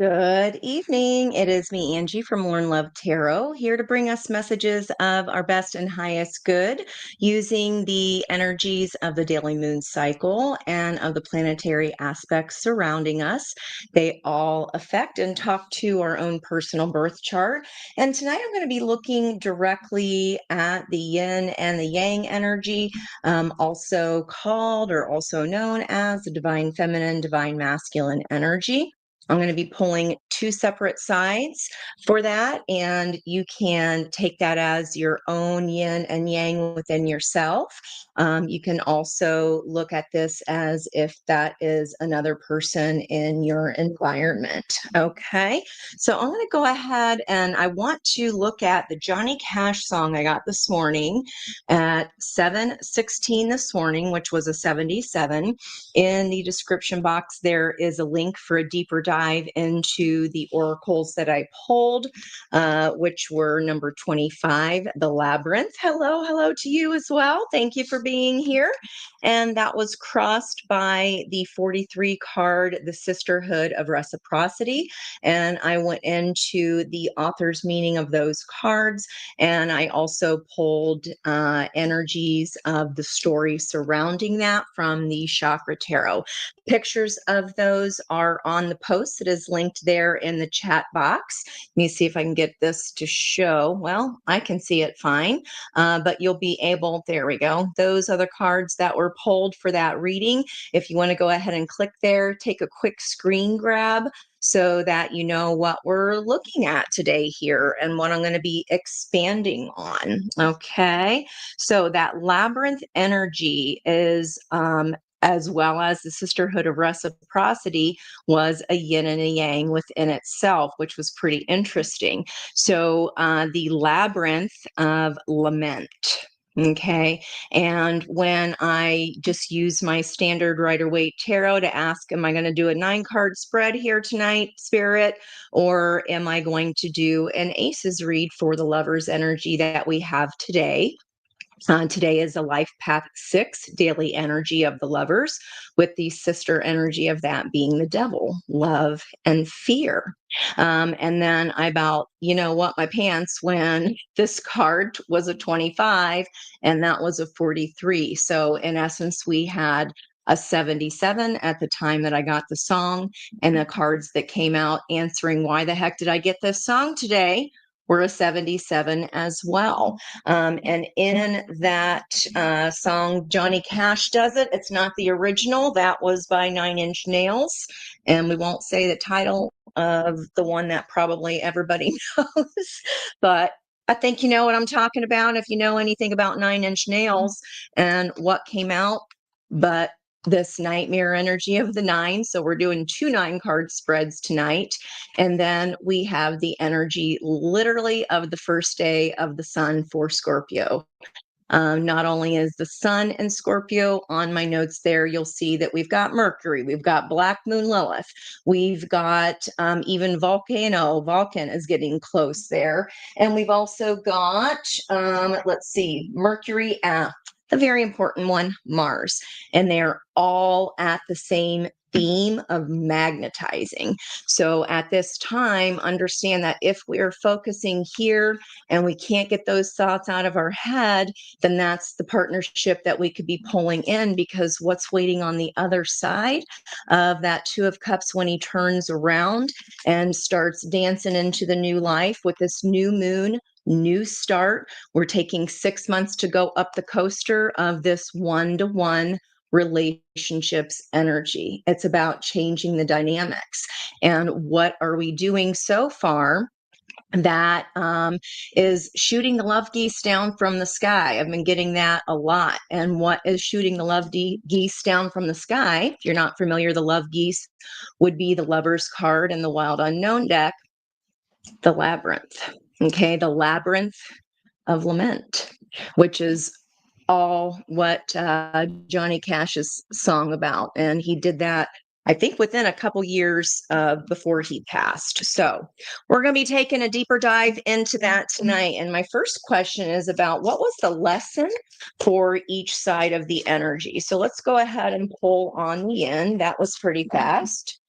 Good evening. It is me, Angie from Learn Love Tarot, here to bring us messages of our best and highest good using the energies of the daily moon cycle and of the planetary aspects surrounding us. They all affect and talk to our own personal birth chart. And tonight I'm going to be looking directly at the yin and the yang energy, also called or also known as the divine feminine, divine masculine energy. I'm going to be pulling two separate sides for that, and you can take that as your own yin and yang within yourself. You can also look at this as if that is another person in your environment. Okay, so I'm going to go ahead and I want to look at the Johnny Cash song I got this morning at 7:16 this morning, which was a 77. In the description box, there is a link for a deeper dive into the oracles that I pulled, which were number 25, the Labyrinth. Hello to you as well. Thank you for being here. And that was crossed by the 43 card, the Sisterhood of Reciprocity. And I went into the author's meaning of those cards. And I also pulled energies of the story surrounding that from the Chakra Tarot. Pictures of those are on the post. It is linked there in the chat box. Let me see if I can get this to show. Well, I can see it fine, but you'll be able, there we go. Those are the cards that were pulled for that reading. If you want to go ahead and click there, take a quick screen grab so that you know what we're looking at today here and what I'm going to be expanding on. Okay, so that labyrinth energy is as well as the Sisterhood of Reciprocity was a yin and a yang within itself, which was pretty interesting. So the labyrinth of lament. Okay. And when I just use my standard Rider-Waite tarot to ask, am I going to do a 9-card spread here tonight, Spirit? Or am I going to do an Aces read for the lover's energy that we have today? Today is a life path 6 daily energy of the lovers, with the sister energy of that being the devil, love and fear. And then I about, my pants when this card was a 25 and that was a 43. So in essence, we had a 77 at the time that I got the song, and the cards that came out answering why the heck did I get this song today were a 77 as well. And in that song, Johnny Cash does it. It's not the original. That was by 9 Inch Nails. And we won't say the title of the one that probably everybody knows. But I think you know what I'm talking about if you know anything about 9 Inch Nails and what came out. But this nightmare energy of the 9. So we're doing 2 9-card spreads tonight. And then we have the energy literally of the first day of the sun for Scorpio. Not only is the sun in Scorpio, on my notes there, you'll see that we've got Mercury, we've got Black Moon Lilith, we've got even Vulcan is getting close there. And we've also got, let's see, Mercury, the very important one, Mars. And they're all at the same theme of magnetizing. So at this time, understand that if we're focusing here and we can't get those thoughts out of our head, then that's the partnership that we could be pulling in, because what's waiting on the other side of that 2 of Cups when he turns around and starts dancing into the new life with this new moon, new start. We're taking 6 months to go up the coaster of this one-to-one relationships energy. It's about changing the dynamics. And what are we doing so far? That is shooting the love geese down from the sky. I've been getting that a lot. And what is shooting the love geese down from the sky? If you're not familiar, the love geese would be the Lover's card in the Wild Unknown deck, the Labyrinth. Okay, the Labyrinth of Lament, which is all what Johnny Cash's song about. And he did that, I think, within a couple years before he passed. So we're going to be taking a deeper dive into that tonight. And my first question is about what was the lesson for each side of the energy. So let's go ahead and pull on the end. That was pretty fast.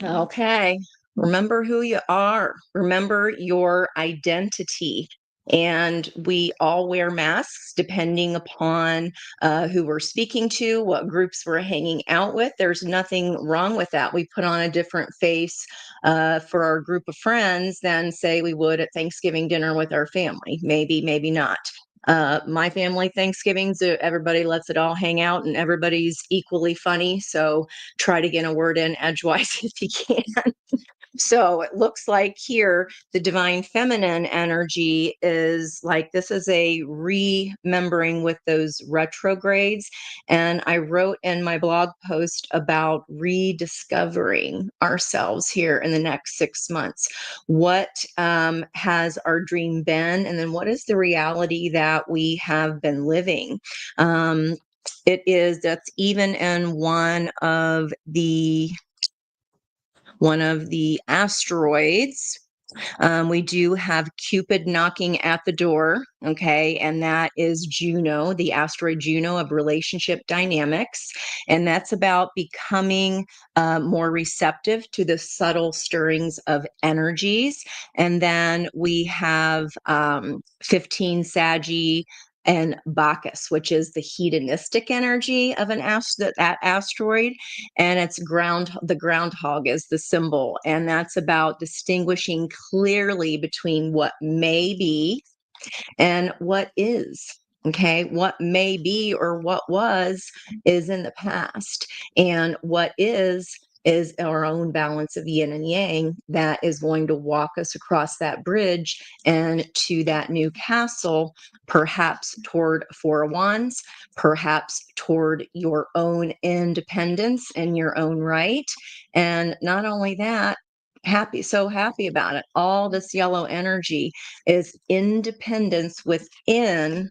Okay. Remember who you are. Remember your identity. And we all wear masks depending upon who we're speaking to, what groups we're hanging out with. There's nothing wrong with that. We put on a different face for our group of friends than, say, we would at Thanksgiving dinner with our family. Maybe, maybe not. My family Thanksgivings, everybody lets it all hang out and everybody's equally funny. So try to get a word in edgewise if you can. So it looks like here the divine feminine energy is like this is a remembering with those retrogrades. And I wrote in my blog post about rediscovering ourselves here in the next 6 months. What has our dream been? And then what is the reality that we have been living? That's even in one of the asteroids. We do have Cupid knocking at the door, okay, and that is Juno, the asteroid Juno of relationship dynamics, and that's about becoming more receptive to the subtle stirrings of energies. And then we have 15 Saggy and Bacchus, which is the hedonistic energy of that asteroid, and the groundhog is the symbol, and that's about distinguishing clearly between what may be and what is. Okay, what may be or what was is in the past, and what is our own balance of yin and yang that is going to walk us across that bridge and to that new castle, perhaps toward Four of Wands, perhaps toward your own independence and your own right. And not only that, so happy about it. All this yellow energy is independence within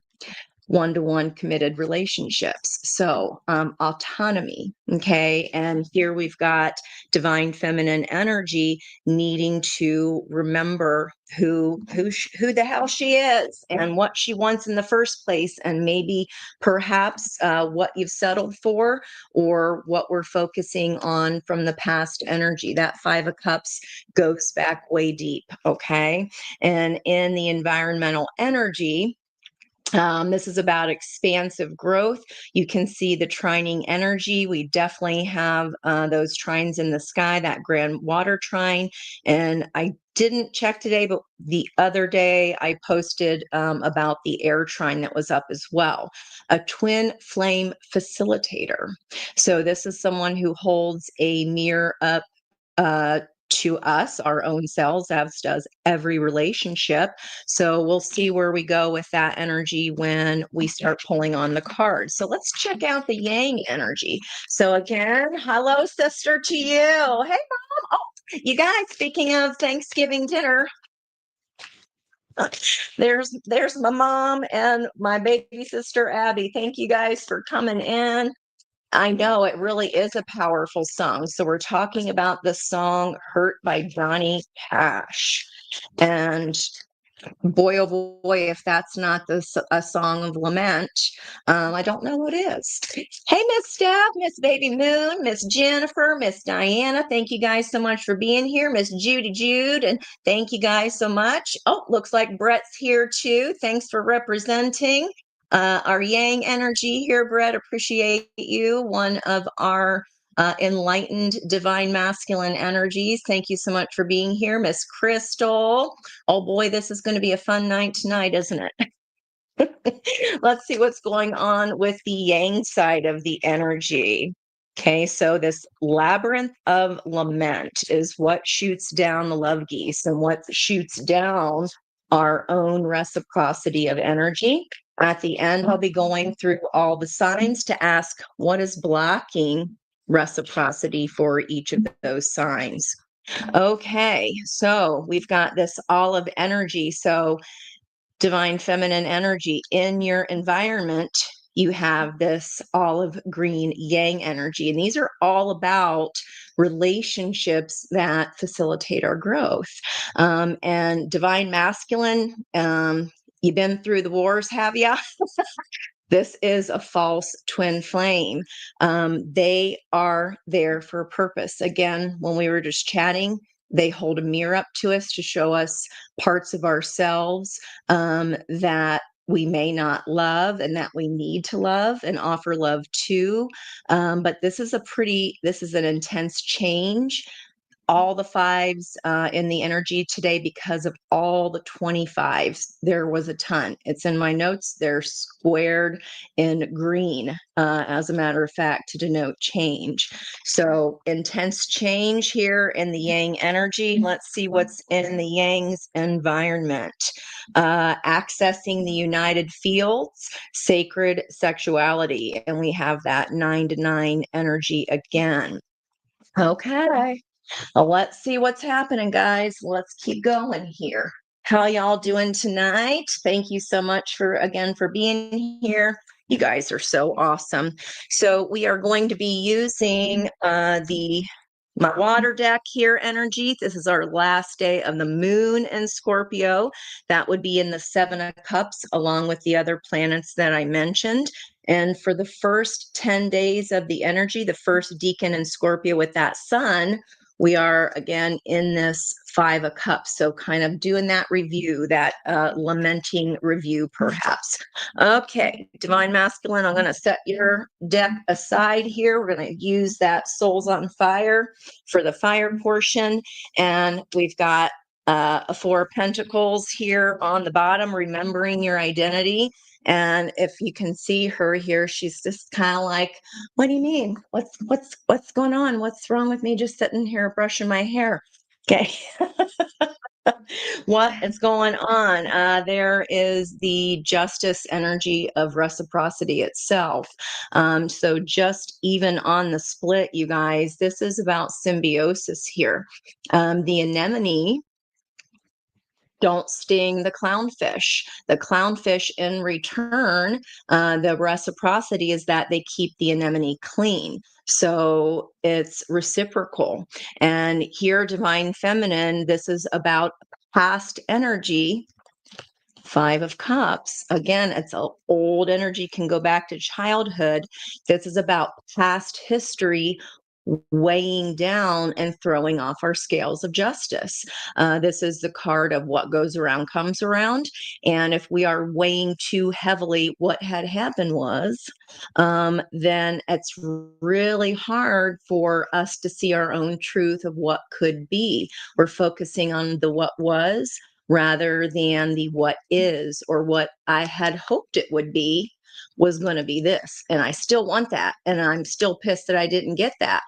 one-to-one committed relationships. So autonomy, okay? And here we've got divine feminine energy needing to remember who the hell she is and what she wants in the first place, and maybe perhaps what you've settled for or what we're focusing on from the past energy. That Five of Cups goes back way deep, okay? And in the environmental energy, this is about expansive growth. You can see the trining energy. We definitely have those trines in the sky, that grand water trine. And I didn't check today, but the other day I posted about the air trine that was up as well. A twin flame facilitator. So this is someone who holds a mirror up to us, our own selves, as does every relationship. So we'll see where we go with that energy when we start pulling on the cards. So let's check out the Yang energy. So again, hello, sister, to you. Hey, mom. Oh, you guys, speaking of Thanksgiving dinner, there's my mom and my baby sister, Abby. Thank you guys for coming in. I know it really is a powerful song. So we're talking about the song Hurt by Johnny Cash. And boy, oh boy, if that's not a song of lament, I don't know what is. Hey, Miss Steph, Miss Baby Moon, Miss Jennifer, Miss Diana, thank you guys so much for being here. Miss Judy Jude, and thank you guys so much. Oh, looks like Brett's here too. Thanks for representing our Yang energy here, Brett. Appreciate you. One of our enlightened divine masculine energies. Thank you so much for being here, Miss Crystal. Oh boy, this is going to be a fun night tonight, isn't it? Let's see what's going on with the Yang side of the energy. Okay, so this labyrinth of lament is what shoots down the love geese, and what shoots down our own reciprocity of energy. At the end, I'll be going through all the signs to ask what is blocking reciprocity for each of those signs. Okay, so we've got this olive energy. So divine feminine energy in your environment, you have this olive green Yang energy. And these are all about relationships that facilitate our growth. And divine masculine, you've been through the wars, have you? This is a false twin flame. They are there for a purpose. Again, when we were just chatting, They hold a mirror up to us to show us parts of ourselves that we may not love and that we need to love and offer love to. But this is an intense change, all the fives in the energy today because of all the 25s. There was a ton. It's in my notes. They're squared in green, as a matter of fact, to denote change. So intense change here in the yang energy. Let's see what's in the yang's environment. Accessing the united fields, sacred sexuality. And we have that 9 to 9 energy again. Okay. Well, let's see what's happening, guys. Let's keep going here. How y'all doing tonight? Thank you so much for being here. You guys are so awesome. So we are going to be using the my water deck here energy. This is our last day of the moon in Scorpio. That would be in the 7 of Cups, along with the other planets that I mentioned. And for the first 10 days of the energy, the first decan in Scorpio with that sun, we are again in this 5 of Cups. So kind of doing that review, that lamenting review, perhaps. Okay, Divine Masculine, I'm going to set your deck aside here. We're going to use that Souls on Fire for the fire portion. And we've got a 4 of Pentacles here on the bottom, remembering your identity. And if you can see her here, she's just kind of like, what do you mean? What's going on? What's wrong with me just sitting here brushing my hair? Okay. What is going on? There is the justice energy of reciprocity itself. So just even on the split, you guys, this is about symbiosis here. The anemone don't sting the clownfish. The clownfish, in return, the reciprocity is that they keep the anemone clean. So it's reciprocal. And here, Divine Feminine, this is about past energy. 5 of Cups. Again, it's an old energy, can go back to childhood. This is about past history weighing down and throwing off our scales of justice. This is the card of what goes around comes around. And if we are weighing too heavily what had happened was, then it's really hard for us to see our own truth of what could be. We're focusing on the what was rather than the what is, or what I had hoped it would be was going to be this. And I still want that. And I'm still pissed that I didn't get that.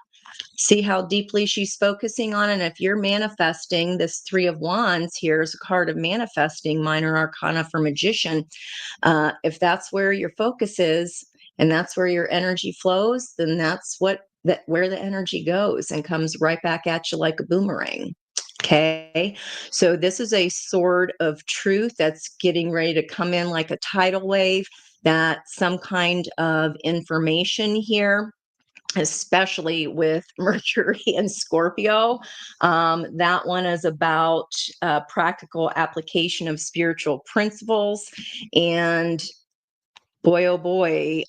See how deeply she's focusing on it. And if you're manifesting, this 3 of Wands here is a card of manifesting, minor arcana for magician. If that's where your focus is and that's where your energy flows, then that's where the energy goes and comes right back at you like a boomerang. Okay, so this is a sword of truth that's getting ready to come in like a tidal wave, that some kind of information here, especially with Mercury and Scorpio. That one is about practical application of spiritual principles. And boy, oh boy,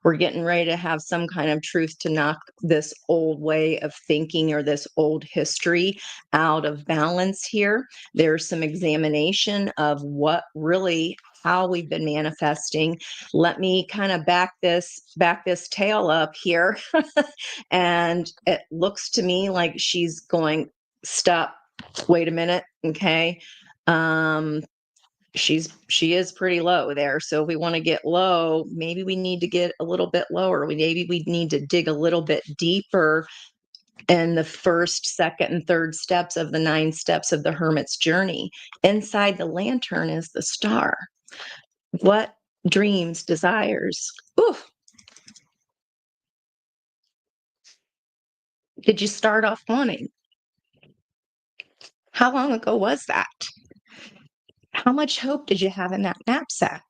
we're getting ready to have some kind of truth to knock this old way of thinking or this old history out of balance here. There's some examination of how we've been manifesting. Let me kind of back this tail up here. And it looks to me like she's going, stop, wait a minute. Okay. She is pretty low there. So if we want to get low, maybe we need to get a little bit lower. Maybe we need to dig a little bit deeper in the first, second, and third steps of the 9 steps of the hermit's journey. Inside the lantern is the star. What dreams, desires? Ooh. Did you start off wanting? How long ago was that? How much hope did you have in that knapsack?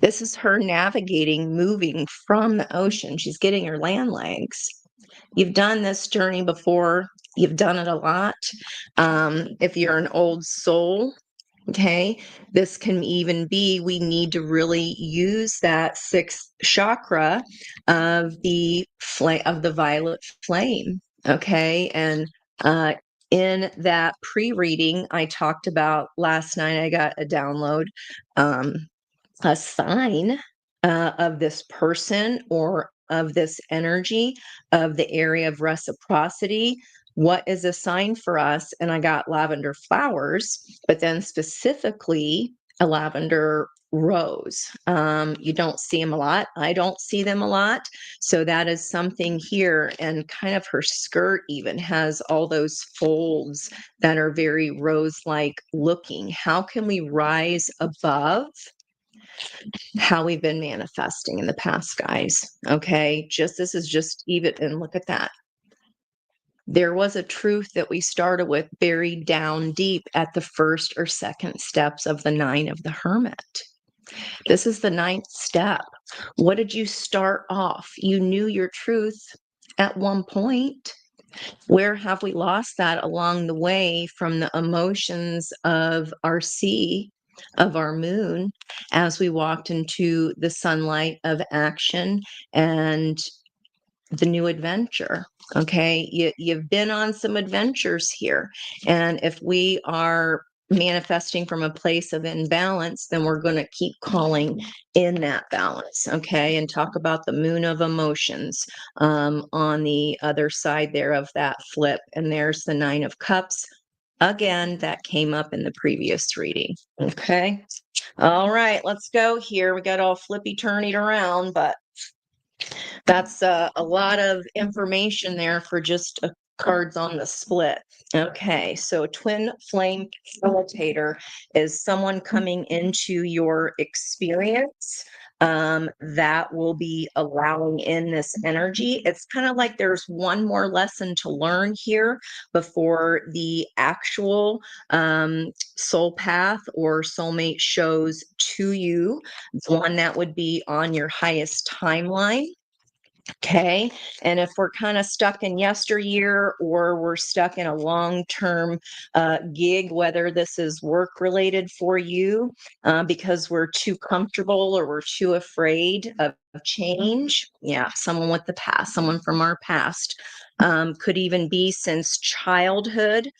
This is her navigating, moving from the ocean. She's getting her land legs. You've done this journey before. You've done it a lot. If you're an old soul, okay, this can even be, we need to really use that 6th chakra of the violet flame. Okay. And in that pre-reading, I talked about last night, I got a download, um, a sign of this person or of this energy of the area of reciprocity. What is a sign for us? And I got lavender flowers, but then specifically a lavender rose. You don't see them a lot. I don't see them a lot. So that is something here. And kind of her skirt even has all those folds that are very rose like looking. How can we rise above how we've been manifesting in the past, guys? Okay. Just this is just even, and look at that. There was a truth that we started with buried down deep at the first or second steps of the nine of the hermit. This is the ninth step. What did you start off? You knew your truth at one point. Where have we lost that along the way from the emotions of our sea, of our moon, as we walked into the sunlight of action and the new adventure? Okay, you've been on some adventures here, and if we are manifesting from a place of imbalance, then we're going to keep calling in that balance. Okay, and talk about the moon of emotions on the other side there of that flip. And there's the nine of cups again that came up in the previous reading. Okay, all right, let's go here. We got all flippy turnied around, but that's a lot of information there for just cards on the split. Okay, so twin flame facilitator is someone coming into your experience that will be allowing in this energy. It's kind of like there's one more lesson to learn here before the actual soul path or soulmate shows to you, one that would be on your highest timeline. Okay. And if we're kind of stuck in yesteryear or we're stuck in a long term gig, whether this is work related for you because we're too comfortable or we're too afraid of change. Yeah. Someone with the past, someone from our past, could even be since childhood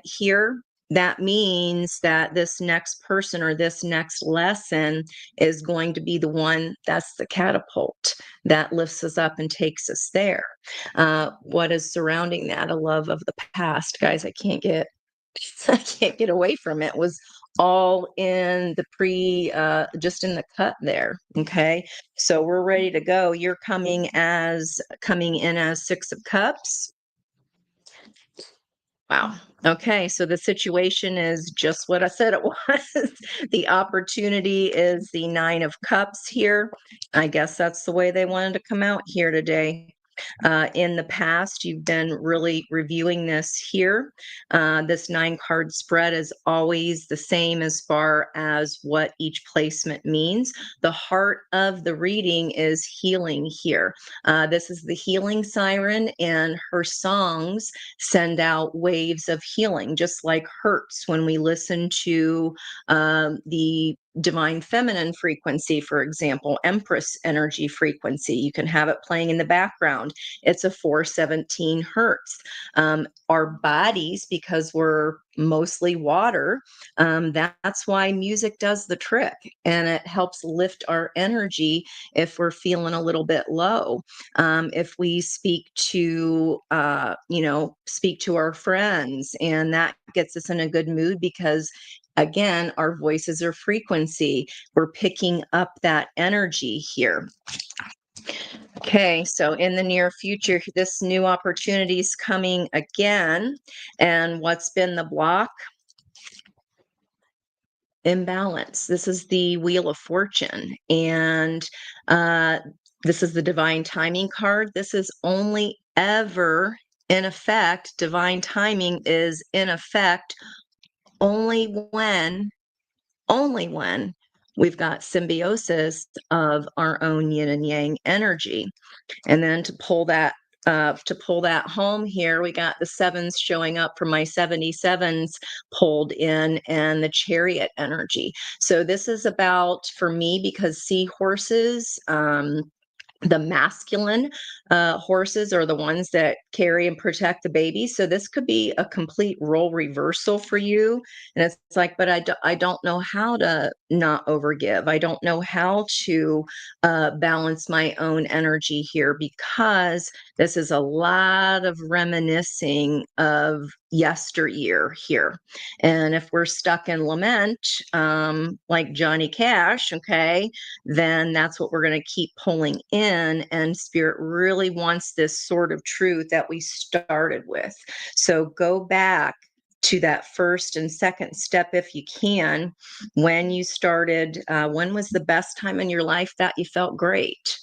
here. That means that this next person or this next lesson is going to be the one that's the catapult that lifts us up and takes us there. What is surrounding that? A love of the past, guys. I can't get I can't get away from it. It was all in the just in the cut there. Okay, so we're ready to go. You're coming in as Six of Cups. Wow. Okay. So the situation is just what I said it was. The opportunity is the Nine of Cups here. I guess that's the way they wanted to come out here today. In the past, you've been really reviewing this here. This 9 card spread is always the same as far as what each placement means. The heart of the reading is healing here. This is the healing siren, and her songs send out waves of healing, just like Hertz when we listen to the divine feminine frequency, for example, Empress energy frequency. You can have it playing in the background. It's a 417 hertz. Our bodies, because we're mostly water, that's why music does the trick, and it helps lift our energy if we're feeling a little bit low. If we speak to our friends, and that gets us in a good mood because again, our voices are frequency. We're picking up that energy here. Okay, so in the near future, this new opportunity is coming again. And what's been the block? Imbalance. This is the Wheel of Fortune. And this is the divine timing card. This is only ever in effect. Divine timing is in effect only when we've got symbiosis of our own yin and yang energy. And then to pull that home here, we got the sevens showing up for my 77s pulled in, and the chariot energy. So this is about, for me, because seahorses, The masculine horses are the ones that carry and protect the baby. So this could be a complete role reversal for you. And it's like, but I don't know how to not overgive. I don't know how to balance my own energy here, because this is a lot of reminiscing of yesteryear here. And if we're stuck in lament, like Johnny Cash, okay, then that's what we're going to keep pulling in. And spirit really wants this sort of truth that we started with. So go back to that first and second step if you can. When you started, when was the best time in your life that you felt great?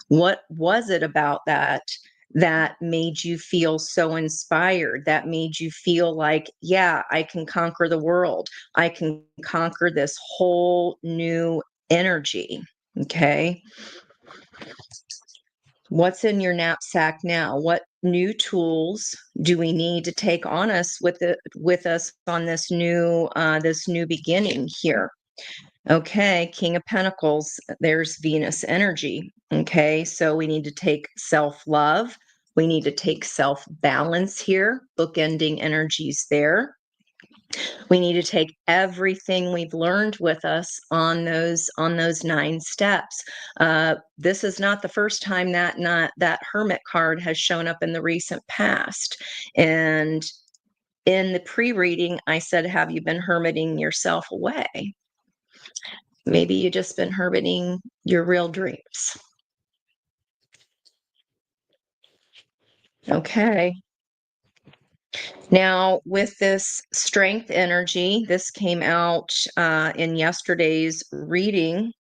What was it about that made you feel so inspired, that made you feel like, yeah, I can conquer the world, I can conquer this whole new energy? Okay. What's in your knapsack now? What new tools do we need to take on us with us on this new beginning here? Okay, King of Pentacles, there's Venus energy. Okay, so we need to take self-love. We need to take self-balance here, bookending energies there. We need to take everything we've learned with us on those 9 steps. This is not the first time that Hermit card has shown up in the recent past. And in the pre-reading, I said, have you been hermiting yourself away? Maybe you just been hermiting your real dreams. Okay. Now, with this strength energy, this came out in yesterday's reading.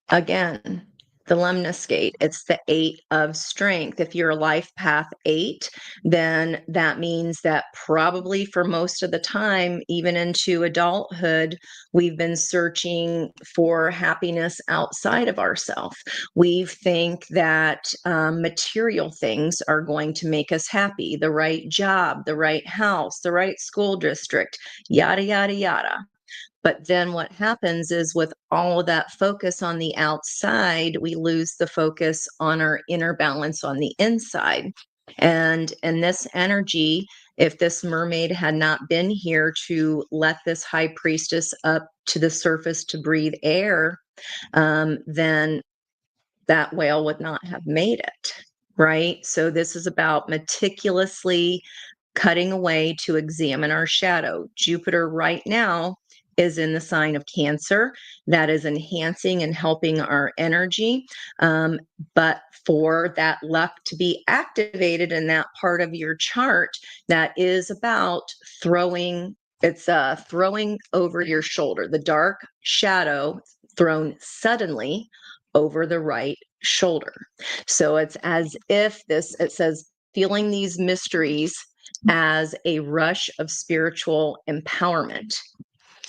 Again, the lemniscate, it's the 8 of strength. If you're a life path 8, then that means that probably for most of the time, even into adulthood, we've been searching for happiness outside of ourselves. We think that material things are going to make us happy, the right job, the right house, the right school district, yada, yada, yada. But then what happens is, with all of that focus on the outside, we lose the focus on our inner balance on the inside. And in this energy, if this mermaid had not been here to let this high priestess up to the surface to breathe air, then that whale would not have made it. Right. So this is about meticulously cutting away to examine our shadow. Jupiter right now is in the sign of Cancer. That is enhancing and helping our energy. But for that luck to be activated in that part of your chart, that is about throwing, it's throwing over your shoulder, the dark shadow thrown suddenly over the right shoulder. So it's as if it says, feeling these mysteries as a rush of spiritual empowerment.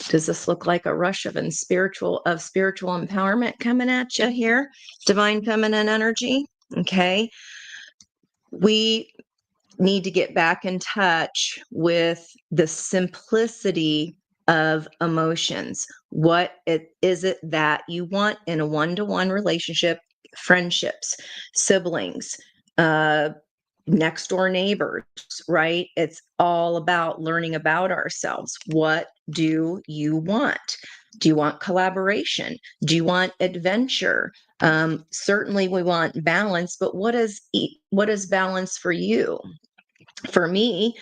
Does this look like a rush of spiritual empowerment coming at you here? Divine feminine energy. Okay. We need to get back in touch with the simplicity of emotions. What is it that you want in a one-to-one relationship, friendships, siblings, next door neighbors, right? It's all about learning about ourselves. What do you want? Do you want collaboration? Do you want adventure? Certainly we want balance, but what is balance for you? For me,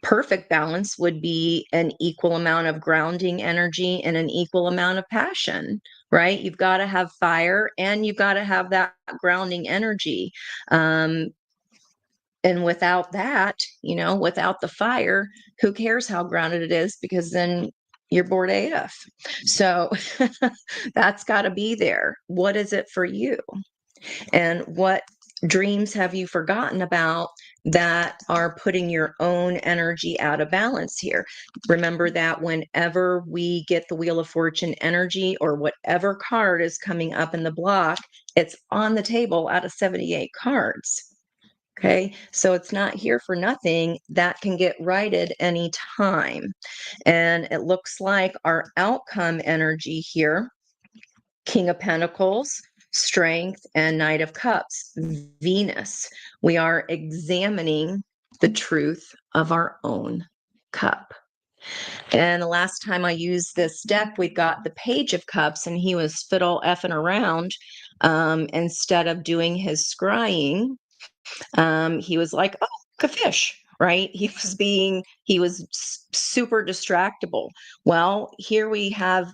perfect balance would be an equal amount of grounding energy and an equal amount of passion, right? You've got to have fire and you've got to have that grounding energy. And without that, without the fire, who cares how grounded it is? Because then you're bored AF. So that's got to be there. What is it for you? And what dreams have you forgotten about that are putting your own energy out of balance here? Remember that whenever we get the Wheel of Fortune energy, or whatever card is coming up in the block, it's on the table out of 78 cards. Okay, so it's not here for nothing. That can get righted anytime. And it looks like our outcome energy here, King of Pentacles, Strength and Knight of Cups, Venus. We are examining the truth of our own cup. And the last time I used this deck, we got the Page of Cups, and he was fiddle effing around. Instead of doing his scrying, he was like, oh, like a fish, right? He was super distractible. Well, here we have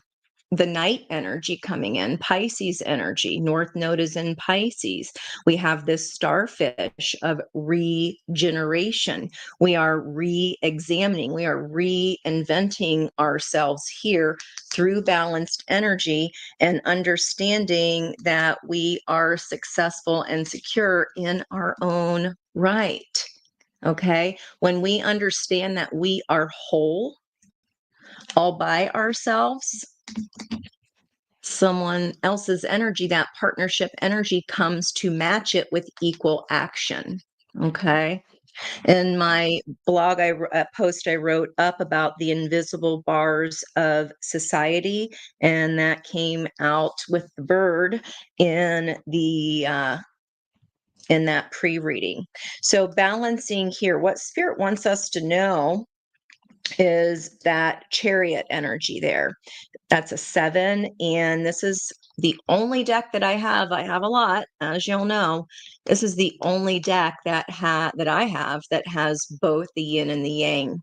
the night energy coming in, Pisces energy. North Node is in Pisces. We have this starfish of regeneration. We are re-examining, we are reinventing ourselves here through balanced energy and understanding that we are successful and secure in our own right. Okay. When we understand that we are whole all by ourselves, someone else's energy, that partnership energy comes to match it with equal action. Okay. In my blog, post I wrote up about the invisible bars of society, and that came out with the bird in the in that pre-reading. So balancing here, what Spirit wants us to know is that Chariot energy there. That's a 7, and this is the only deck that I have. I have a lot, as you'll know. This is the only deck that I have that has both the yin and the yang.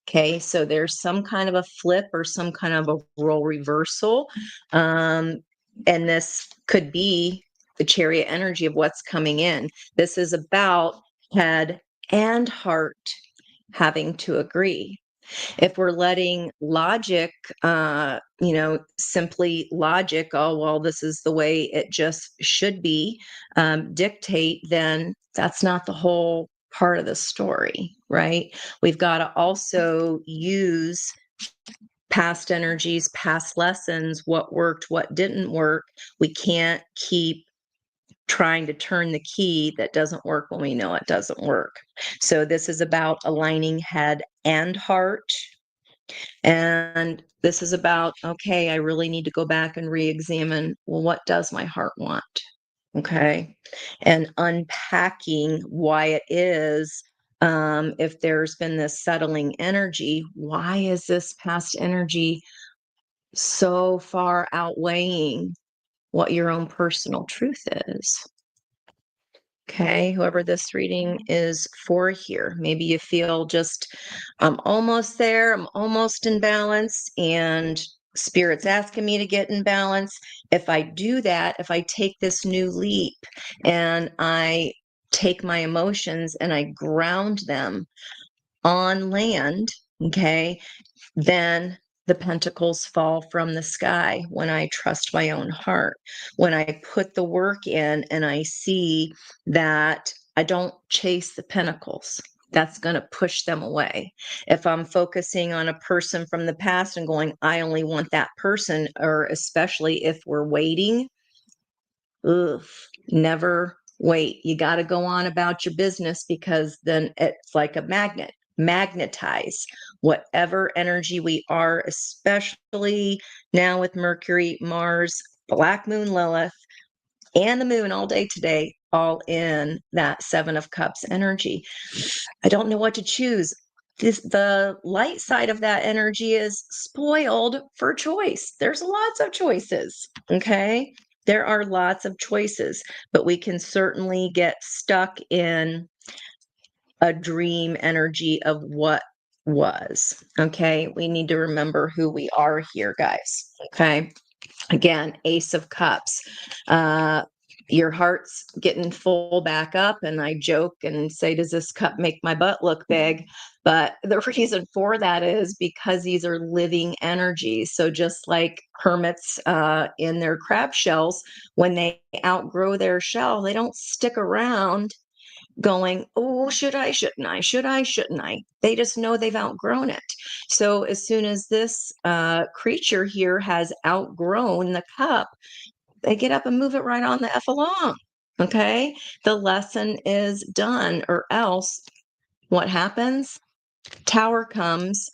Okay, so there's some kind of a flip or some kind of a role reversal, and this could be the Chariot energy of what's coming in. This is about head and heart having to agree. If we're letting logic, simply logic, oh, well, this is the way it just should be, dictate, then that's not the whole part of the story, right? We've got to also use past energies, past lessons, what worked, what didn't work. We can't keep trying to turn the key that doesn't work when we know it doesn't work. So this is about aligning head and heart. And this is about, okay, I really need to go back and re-examine, well, what does my heart want? Okay. And unpacking why it is, if there's been this settling energy, why is this past energy so far outweighing what your own personal truth is? Okay, whoever this reading is for here, maybe you feel just, I'm almost there, I'm almost in balance, and Spirit's asking me to get in balance. If I do that, if I take this new leap and I take my emotions and I ground them on land, okay, then the pentacles fall from the sky when I trust my own heart. When I put the work in and I see that I don't chase the pentacles, that's going to push them away. If I'm focusing on a person from the past and going, I only want that person, or especially if we're waiting, ugh, never wait. You got to go on about your business, because then it's like a magnet. Magnetize whatever energy we are, especially now with Mercury, Mars, Black Moon, Lilith, and the moon all day today, all in that 7 of Cups energy. I don't know what to choose. The light side of that energy is spoiled for choice. There's lots of choices. Okay. There are lots of choices, but we can certainly get stuck in a dream energy of what was. Okay. We need to remember who we are here, guys. Okay. Again, Ace of Cups. Your heart's getting full back up, and I joke and say, does this cup make my butt look big? But the reason for that is because these are living energies. So just like hermits in their crab shells, when they outgrow their shell, they don't stick around going, oh, should I, shouldn't I, should I, shouldn't I? They just know they've outgrown it. So as soon as this creature here has outgrown the cup, they get up and move it right on the F along. Okay. The lesson is done, or else what happens? Tower comes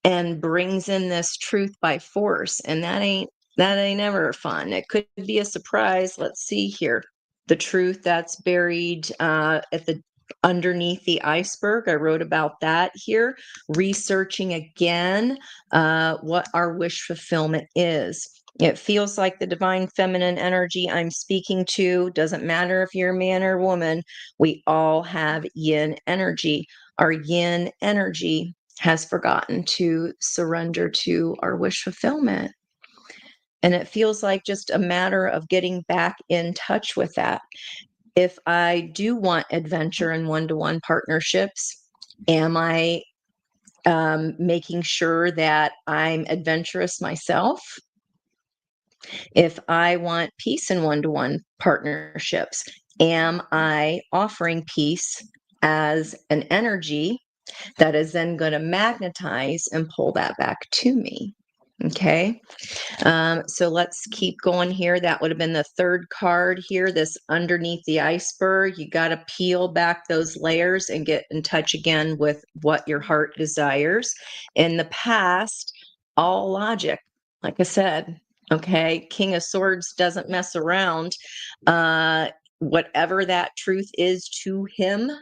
and brings in this truth by force. And that ain't That ain't ever fun. It could be a surprise. Let's see here. The truth that's buried at the underneath the iceberg. I wrote about that here. Researching again what our wish fulfillment is. It feels like the divine feminine energy I'm speaking to. Doesn't matter if you're a man or woman. We all have yin energy. Our yin energy has forgotten to surrender to our wish fulfillment. And it feels like just a matter of getting back in touch with that. If I do want adventure in one-to-one partnerships, am I making sure that I'm adventurous myself? If I want peace in one-to-one partnerships, am I offering peace as an energy that is then going to magnetize and pull that back to me? Okay. So let's keep going here. That would have been the third card here, this underneath the iceberg. You got to peel back those layers and get in touch again with what your heart desires. In the past, all logic, like I said, okay, King of Swords doesn't mess around. Whatever that truth is to him,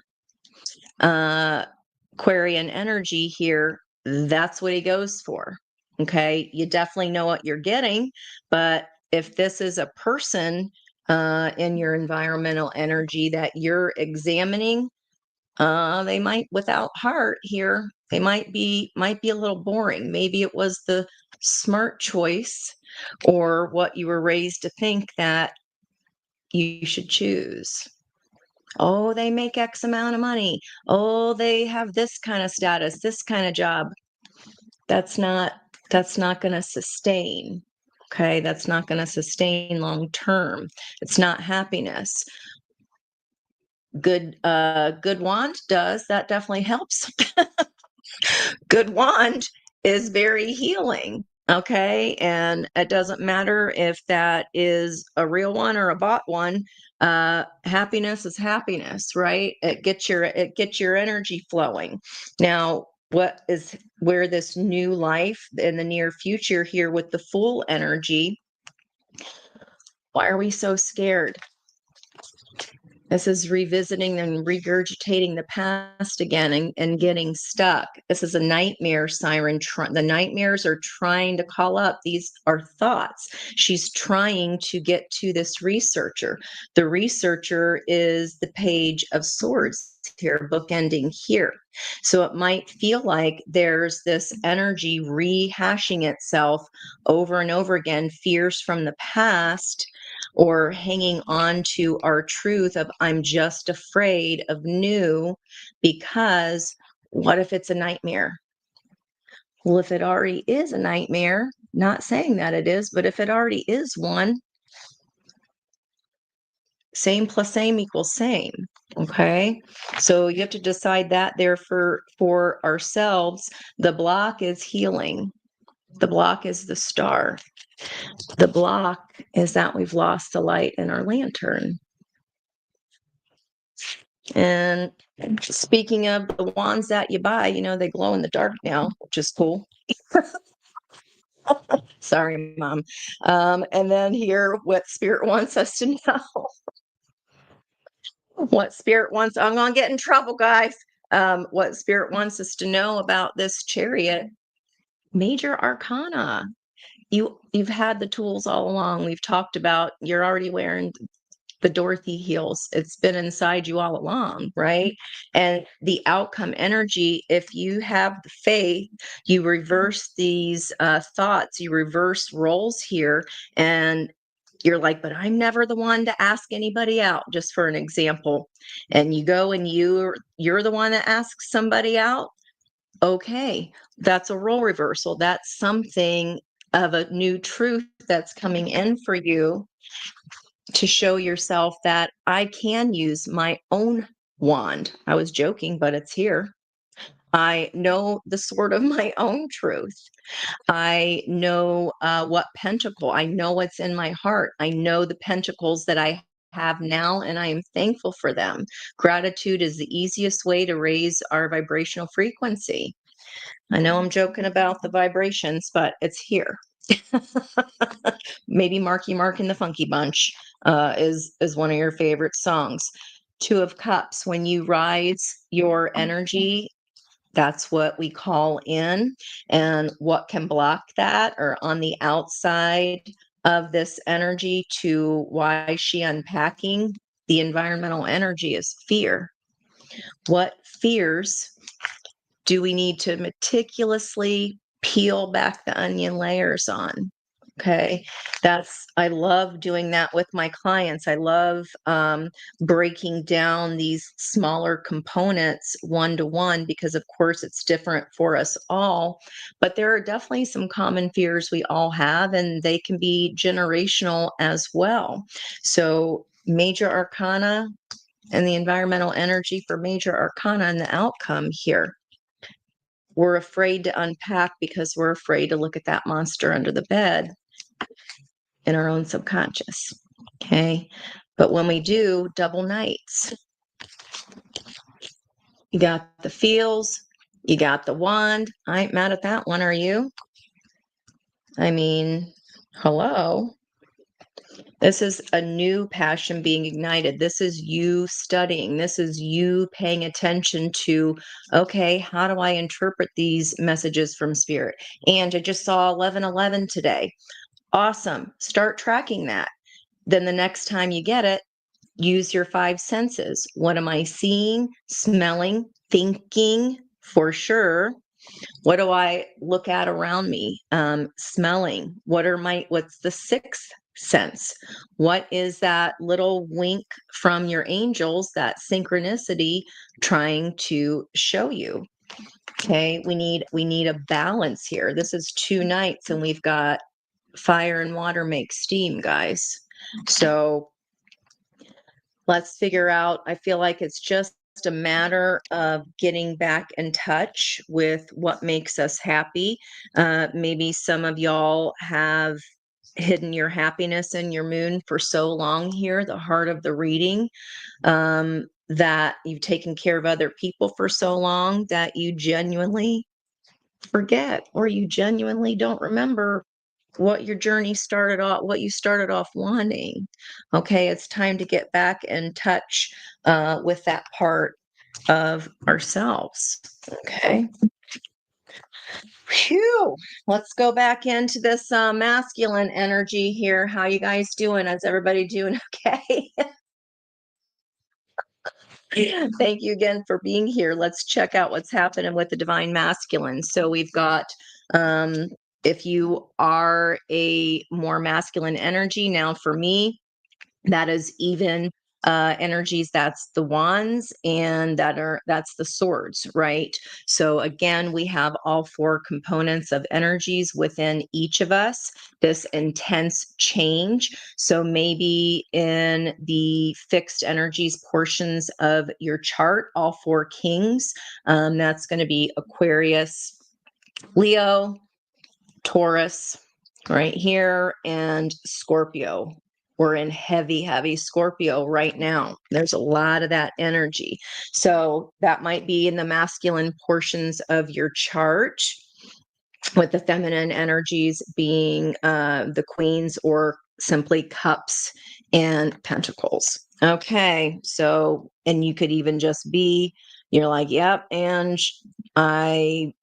Aquarian energy here, that's what he goes for. Okay, you definitely know what you're getting, but if this is a person in your environmental energy that you're examining, they might, without heart here, they might be a little boring. Maybe it was the smart choice or what you were raised to think that you should choose. Oh, they make X amount of money. Oh, they have this kind of status, this kind of job. That's not going to sustain. Okay, that's not going to sustain long term. It's not happiness. Good wand does. That definitely helps. Good wand is very healing. Okay. And it doesn't matter if that is a real one or a bought one. Happiness is happiness, right? It gets your energy flowing. Now, what is where this new life in the near future here with the full energy? Why are we so scared? This is revisiting and regurgitating the past again and getting stuck. This is a nightmare siren. The nightmares are trying to call up. These are thoughts. She's trying to get to this researcher. The researcher is the Page of Swords here, bookending here. So it might feel like there's this energy rehashing itself over and over again, fears from the past, or hanging on to our truth of I'm just afraid of new, because what if it's a nightmare? Well, if it already is a nightmare, not saying that it is, but if it already is one, same plus same equals same. Okay. So you have to decide that there for ourselves. The block is healing. The block is the star. The block is that we've lost the light in our lantern. And speaking of the wands that you buy, they glow in the dark now, which is cool. Sorry, Mom. And then here, what Spirit wants us to know. What Spirit wants, I'm going to get in trouble, guys. What Spirit wants us to know about this Chariot, major arcana. You've had the tools all along. We've talked about you're already wearing the Dorothy heels. It's been inside you all along, right? And the outcome energy, if you have the faith, you reverse these thoughts, you reverse roles here, and you're like, but I'm never the one to ask anybody out, just for an example. And you go and you're the one that asks somebody out. Okay, that's a role reversal. That's something of a new truth that's coming in for you to show yourself that I can use my own wand. I was joking, but it's here. I know the sword of my own truth. I know what pentacle, I know what's in my heart. I know the pentacles that I have now, and I am thankful for them. Gratitude is the easiest way to raise our vibrational frequency. I know I'm joking about the vibrations, but it's here. Maybe Marky Mark and the Funky Bunch is one of your favorite songs. Two of Cups, when you rise your energy, that's what we call in. And what can block that, or on the outside of this energy to why is she unpacking the environmental energy is fear. What fears do we need to meticulously peel back the onion layers on? Okay. I love doing that with my clients. I love breaking down these smaller components one to one because, of course, it's different for us all. But there are definitely some common fears we all have, and they can be generational as well. So, major arcana and the environmental energy for major arcana and the outcome here. We're afraid to unpack because we're afraid to look at that monster under the bed in our own subconscious. Okay. But when we do double nights, you got the feels, you got the wand. I ain't mad at that one, are you? I mean, hello. This is a new passion being ignited. This is you studying. This is you paying attention to, okay, how do I interpret these messages from spirit? And I just saw 1111 today. Awesome. Start tracking that. Then the next time you get it, use your five senses. What am I seeing, smelling, thinking for sure? What do I look at around me? Smelling. What's the sixth sense? What is that little wink from your angels, that synchronicity trying to show you? Okay, we need a balance here. This is two nights and we've got fire and water make steam, guys. So let's figure out, I feel like it's just a matter of getting back in touch with what makes us happy. Maybe some of y'all have hidden your happiness in your moon for so long here, the heart of the reading, that you've taken care of other people for so long that you genuinely forget, or you genuinely don't remember what your journey started off, what you started off wanting. Okay, it's time to get back in touch with that part of ourselves. Okay. Phew. Let's go back into this masculine energy here. How you guys doing? Is everybody doing okay? Thank you again for being here. Let's check out what's happening with the divine masculine. So we've got, um, if you are a more masculine energy, now for me, that is even energies, that's the wands, and that's the swords, right? So again, we have all four components of energies within each of us, this intense change. So maybe in the fixed energies portions of your chart, all four kings, that's going to be Aquarius, Leo, Taurus right here, and Scorpio. We're in heavy, heavy Scorpio right now. There's a lot of that energy. So that might be in the masculine portions of your chart, with the feminine energies being the queens, or simply cups and pentacles. Okay. So, and you could even just be, you're like, yep, and I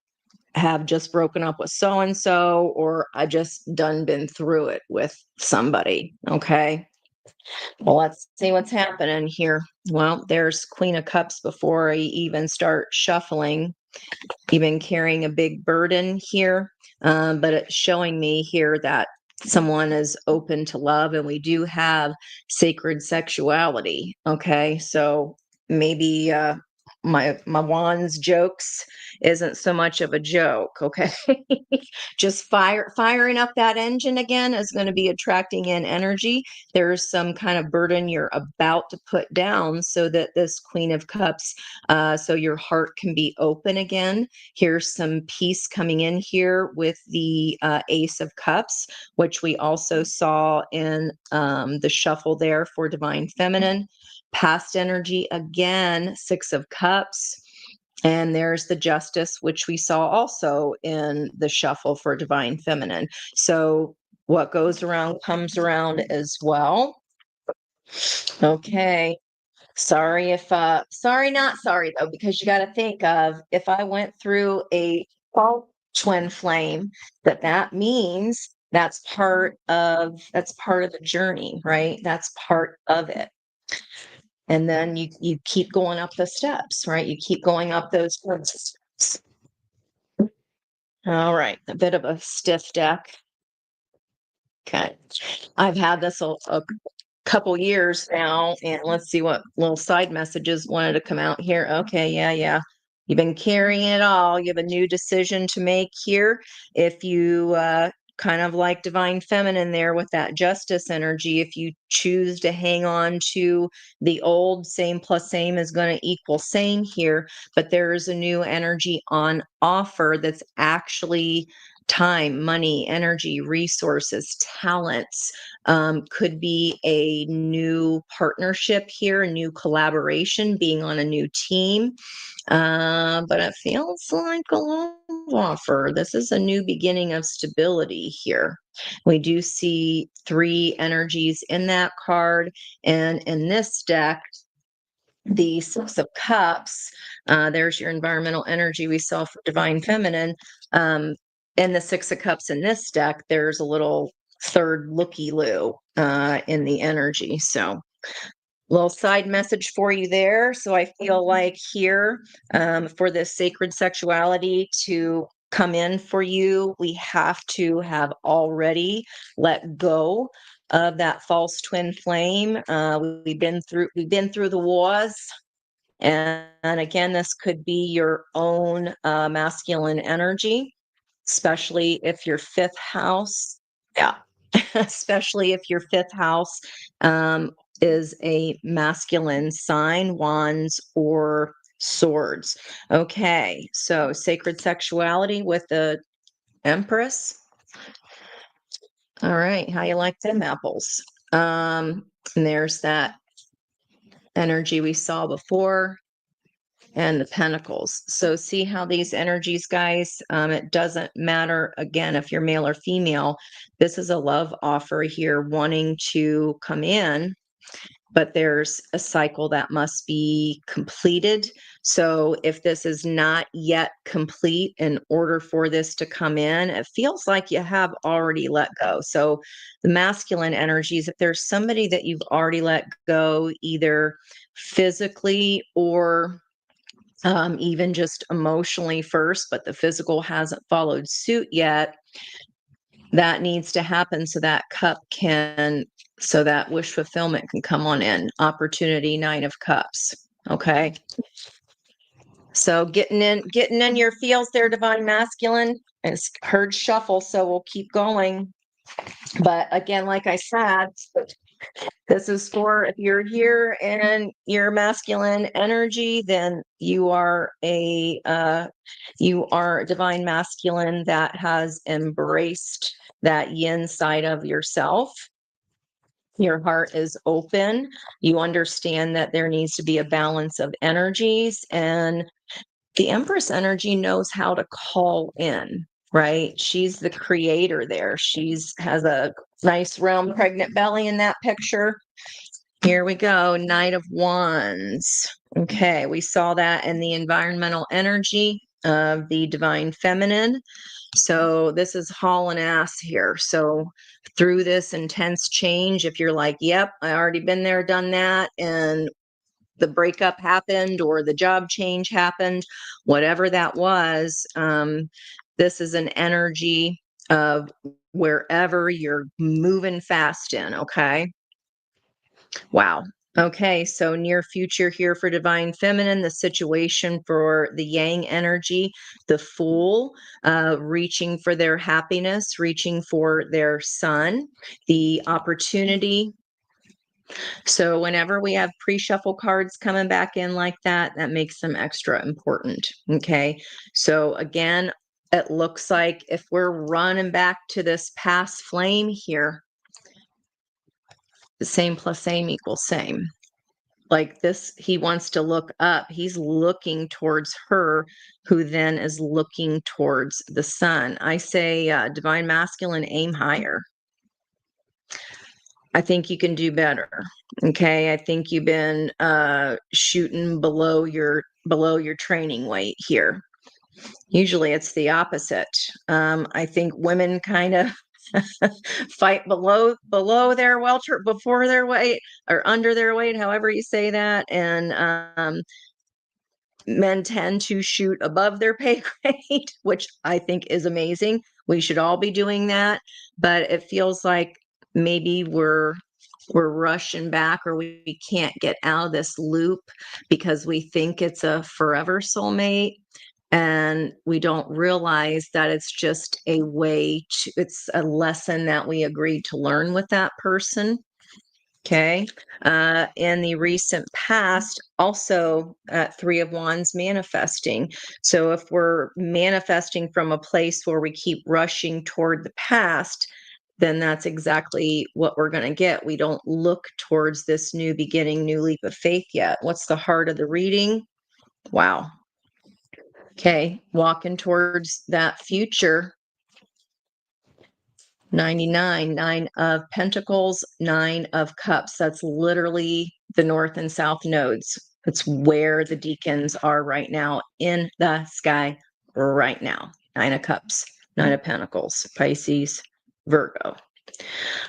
have just broken up with so and so, or I just done been through it with somebody. Okay. Well, let's see what's happening here. Well, there's Queen of Cups before I even start shuffling. You've been carrying a big burden here, but it's showing me here that someone is open to love, and we do have sacred sexuality. Okay. So maybe my wands jokes isn't so much of a joke. Okay. Just firing up that engine again is going to be attracting in energy. There's some kind of burden you're about to put down, so that this Queen of Cups, so your heart can be open again. Here's some peace coming in here with the Ace of Cups, which we also saw in the shuffle there for Divine Feminine. Past energy again, Six of Cups. And there's the Justice, which we saw also in the shuffle for Divine Feminine. So what goes around comes around as well. Okay. Sorry if sorry not sorry though, because you got to think of, if I went through a false twin flame, that means that's part of the journey, right? That's part of it. And then you keep going up the steps, right? You keep going up those steps. All right, a bit of a stiff deck. Okay. I've had this a couple years now, and let's see what little side messages wanted to come out here. Okay, yeah. You've been carrying it all. You have a new decision to make here. If you kind of like Divine Feminine there with that Justice energy, if you choose to hang on to the old, same plus same is going to equal same here, but there is a new energy on offer that's actually time, money, energy, resources, talents. Could be a new partnership here, a new collaboration, being on a new team. But it feels like a love offer. This is a new beginning of stability here. We do see 3 energies in that card. And in this deck, the 6 of Cups, there's your environmental energy we saw for Divine Feminine. And the 6 of Cups in this deck, there's a little third looky-loo in the energy. So little side message for you there. So I feel like here, for this sacred sexuality to come in for you, we have to have already let go of that false twin flame. We've been through the wars. And again, this could be your own masculine energy, especially if your 5th house, yeah, especially if your 5th house is a masculine sign, wands or swords. Okay, so sacred sexuality with the Empress. All right, how you like them apples? And there's that energy we saw before, and the Pentacles. So see how these energies, guys, it doesn't matter, again, if you're male or female. This is a love offer here wanting to come in, but there's a cycle that must be completed. So if this is not yet complete, in order for this to come in, it feels like you have already let go. So the masculine energies, if there's somebody that you've already let go, either physically or even just emotionally first, but the physical hasn't followed suit yet, that needs to happen so that so that wish fulfillment can come on in. Opportunity, 9 of Cups. Okay. So getting in your feels there, Divine Masculine. It's heard shuffle, so we'll keep going. But again, like I said, this is for, if you're here and you're masculine energy, then you are a divine masculine that has embraced that yin side of yourself. Your heart is open. You understand that there needs to be a balance of energies, and the Empress energy knows how to call in, right? She's the creator there. Has a nice round pregnant belly in that picture. Here we go, Knight of Wands. Okay, we saw that in the environmental energy of the Divine Feminine. So this is hauling ass here. So through this intense change, if you're like, yep, I already been there, done that, and the breakup happened or the job change happened, whatever that was, this is an energy of wherever you're moving fast in, okay? Wow. Okay, so near future here for Divine Feminine, the situation for the Yang energy, the Fool, reaching for their happiness, reaching for their sun, the opportunity. So whenever we have pre-shuffle cards coming back in like that, that makes them extra important. Okay, so again, it looks like if we're running back to this past flame here, the same plus same equals same. like this, he wants to look up. He's looking towards her, who then is looking towards the sun. I say, divine masculine, aim higher. I think you can do better. Okay. I think you've been shooting below your training weight here. Usually it's the opposite. I think women kind of fight below their welter, before their weight, or under their weight, however you say that. And men tend to shoot above their pay grade, which I think is amazing. We should all be doing that, but it feels like maybe we're rushing back, or we can't get out of this loop because we think it's a forever soulmate, and we don't realize that it's just a way to, it's a lesson that we agreed to learn with that person. Okay. In the recent past, also Three of Wands manifesting. So if we're manifesting from a place where we keep rushing toward the past, then that's exactly what we're going to get. We don't look towards this new beginning, new leap of faith yet. What's the heart of the reading? Wow. Okay. Walking towards that future. 99, 9 of Pentacles, 9 of Cups. That's literally the North and South nodes. It's where the deacons are right now in the sky right now. 9 of Cups, 9 of Pentacles, Pisces, Virgo.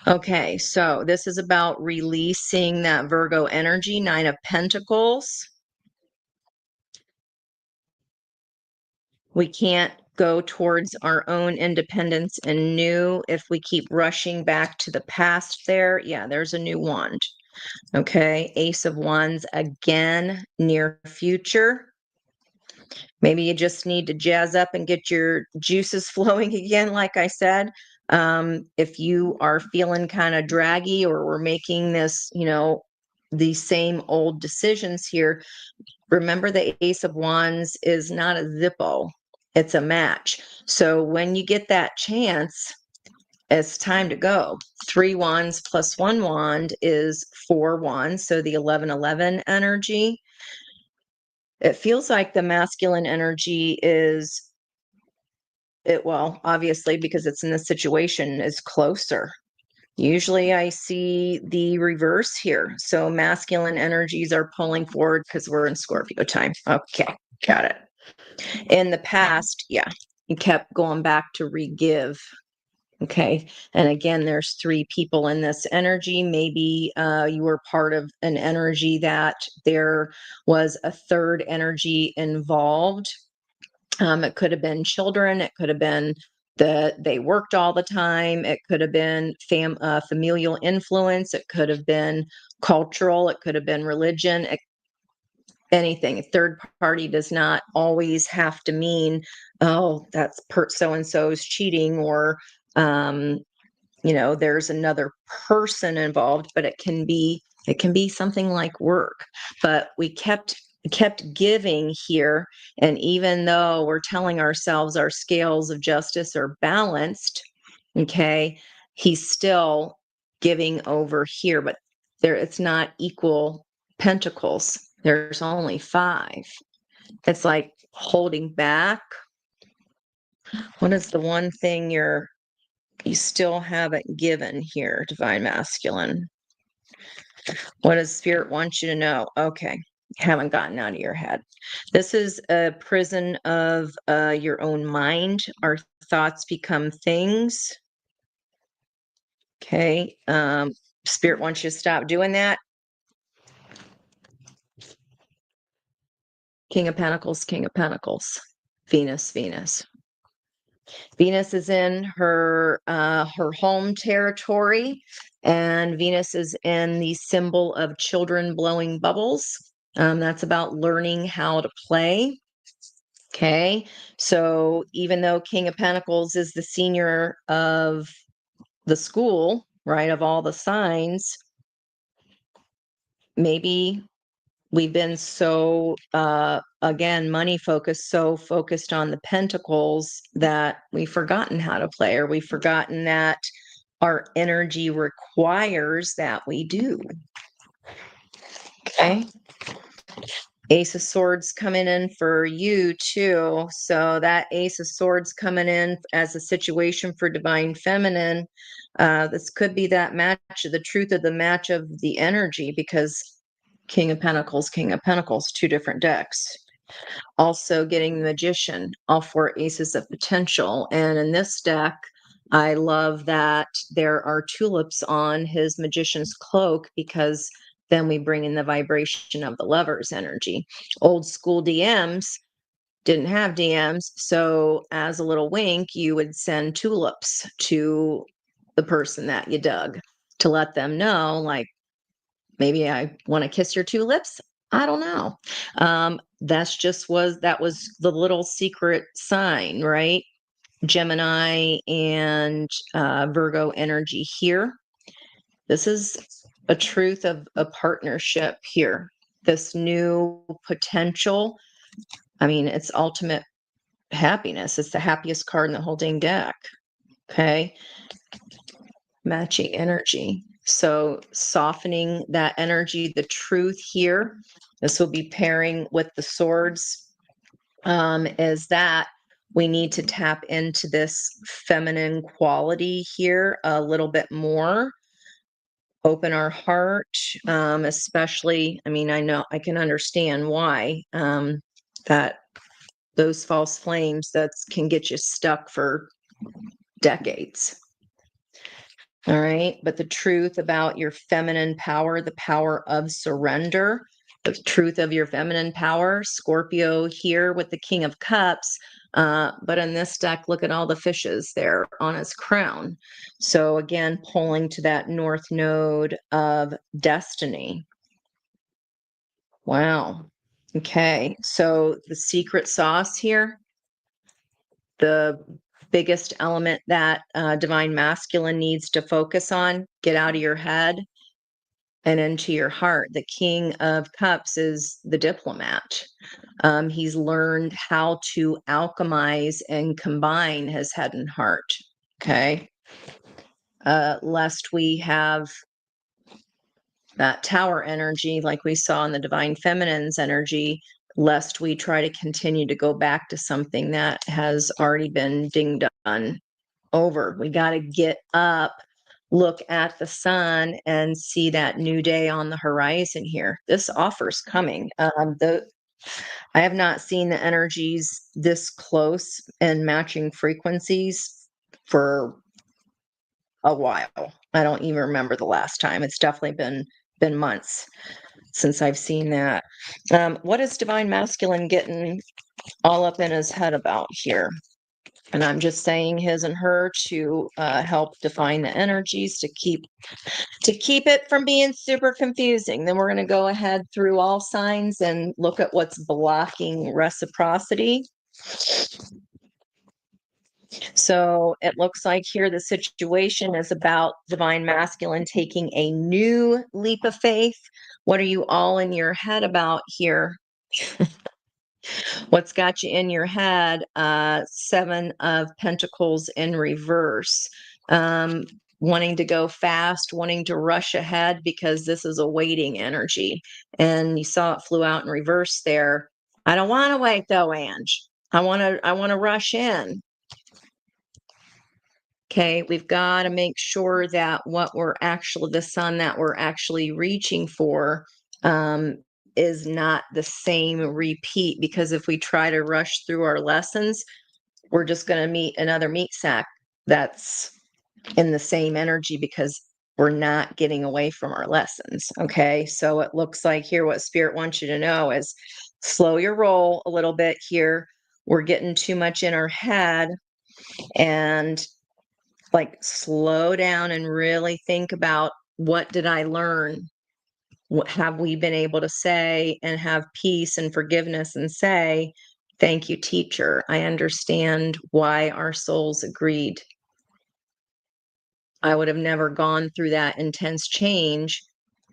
Okay, so this is about releasing that Virgo energy, 9 of Pentacles. We can't go towards our own independence and new if we keep rushing back to the past there. Yeah, there's a new wand. Okay, Ace of Wands again, near future. Maybe you just need to jazz up and get your juices flowing again, like I said. If you are feeling kind of draggy, or we're making this, these same old decisions here, remember the Ace of Wands is not a Zippo. It's a match. So when you get that chance, it's time to go. 3 wands plus 1 wand is 4 wands. So the 11-11 energy. It feels like the masculine energy is, well, obviously, because it's in the situation, is closer. Usually I see the reverse here. So masculine energies are pulling forward because we're in Scorpio time. Okay, got it. In the past, yeah, you kept going back to re-give. Okay. And again, there's 3 people in this energy. Maybe you were part of an energy that there was a third energy involved. It could have been children. It could have been that they worked all the time. It could have been familial influence. It could have been cultural. It could have been religion. Anything. A third party does not always have to mean, oh, that's so-and-so's cheating, or, there's another person involved, but it can be something like work. But we kept giving here. And even though we're telling ourselves our scales of justice are balanced, okay, he's still giving over here, but it's not equal pentacles. There's only 5. It's like holding back. What is the one thing you still haven't given here, divine masculine? What does spirit want you to know? Okay, haven't gotten out of your head. This is a prison of your own mind. Our thoughts become things. Okay, spirit wants you to stop doing that. King of Pentacles, King of Pentacles, Venus, Venus. Venus is in her home territory, and Venus is in the symbol of children blowing bubbles. That's about learning how to play. Okay, so even though King of Pentacles is the senior of the school, right, of all the signs, maybe we've been so, again, money focused, so focused on the pentacles that we've forgotten how to play, or we've forgotten that our energy requires that we do. Okay. Ace of Swords coming in for you too. So that Ace of Swords coming in as a situation for Divine Feminine. This could be that match, the truth of the match of the energy, because King of Pentacles, two different decks. Also getting the Magician, all four aces of potential. And in this deck, I love that there are tulips on his Magician's cloak, because then we bring in the vibration of the Lover's energy. Old school DMs didn't have DMs. So as a little wink, you would send tulips to the person that you dug to let them know, like, maybe I want to kiss your tulips. I don't know. That was the little secret sign, right? Gemini and Virgo energy here. This is a truth of a partnership here. This new potential. I mean, it's ultimate happiness. It's the happiest card in the whole dang deck. Okay. Matching energy. So softening that energy, the truth here. This will be pairing with the swords. Is that we need to tap into this feminine quality here a little bit more. Open our heart, especially. I mean, I know I can understand why that those false flames that can get you stuck for decades. All right. But the truth about your feminine power, the power of surrender, the truth of your feminine power, Scorpio here with the King of Cups. But in this deck, look at all the fishes there on his crown. So again, pulling to that North Node of destiny. Wow. Okay. So the secret sauce here, the biggest element that Divine Masculine needs to focus on, get out of your head and into your heart. The King of Cups is the diplomat. He's learned how to alchemize and combine his head and heart. Okay. Lest we have that tower energy, like we saw in the Divine Feminine's energy, lest we try to continue to go back to something that has already been ding done over. We got to get up, look at the sun, and see that new day on the horizon here. This offer's coming. I have not seen the energies this close and matching frequencies for a while. I don't even remember the last time. It's definitely been months since I've seen that. What is Divine Masculine getting all up in his head about here? And I'm just saying his and her to help define the energies to keep it from being super confusing. Then we're going to go ahead through all signs and look at what's blocking reciprocity. So it looks like here the situation is about Divine Masculine taking a new leap of faith. What are you all in your head about here? What's got you in your head? Seven of Pentacles in reverse. Wanting to go fast, wanting to rush ahead because this is a waiting energy. And you saw it flew out in reverse there. I don't want to wait though, Ange. I want to rush in. Okay, we've got to make sure that the sun that we're actually reaching for is not the same repeat, because if we try to rush through our lessons, we're just going to meet another meat sack that's in the same energy, because we're not getting away from our lessons. Okay, so it looks like here what Spirit wants you to know is slow your roll a little bit here. We're getting too much in our head, and like slow down and really think about, what did I learn? What have we been able to say and have peace and forgiveness and say, thank you, teacher. I understand why our souls agreed. I would have never gone through that intense change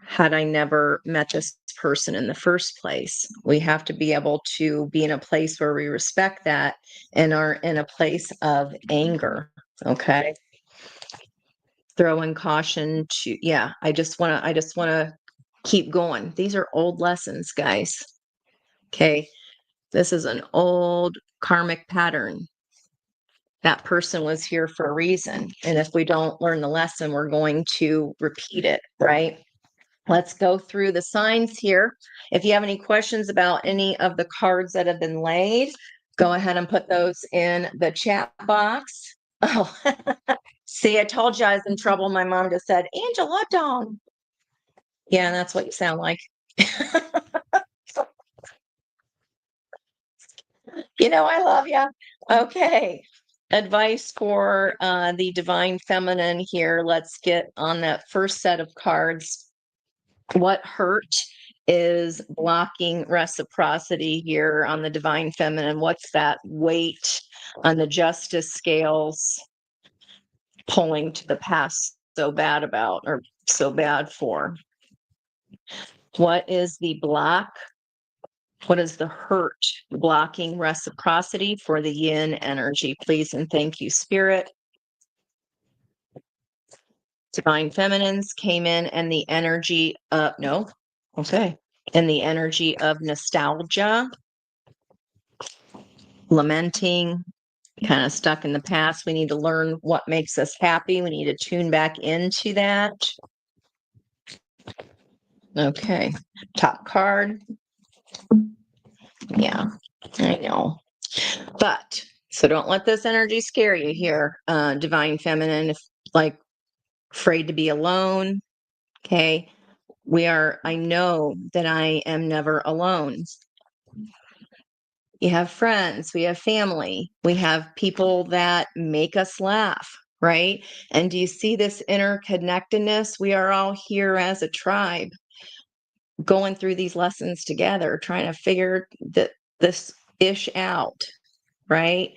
had I never met this person in the first place. We have to be able to be in a place where we respect that and are in a place of anger. Okay. Throw in caution to, yeah, I just want to keep going. These are old lessons, guys. Okay. This is an old karmic pattern. That person was here for a reason. And if we don't learn the lesson, we're going to repeat it, right? Let's go through the signs here. If you have any questions about any of the cards that have been laid, go ahead and put those in the chat box. Oh, see, I told you I was in trouble. My mom just said, Angela, don't. Yeah, that's what you sound like. I love you. Okay. Advice for the divine feminine here. Let's get on that first set of cards. What hurt is blocking reciprocity here on the divine feminine? What's that weight on the justice scales pulling to the past so bad about or so bad for? What is the block? What is the hurt blocking reciprocity for the yin energy? Please and thank you, Spirit. Divine feminines came in and the energy no. Okay. And the energy of nostalgia, lamenting, kind of stuck in the past. We need to learn what makes us happy. We need to tune back into that. Okay. Top card. Yeah, I know. But so don't let this energy scare you here, divine feminine, if like afraid to be alone. Okay. I know that I am never alone. You have friends, we have family, we have people that make us laugh, right? And do you see this interconnectedness? We are all here as a tribe going through these lessons together, trying to figure this ish out, right?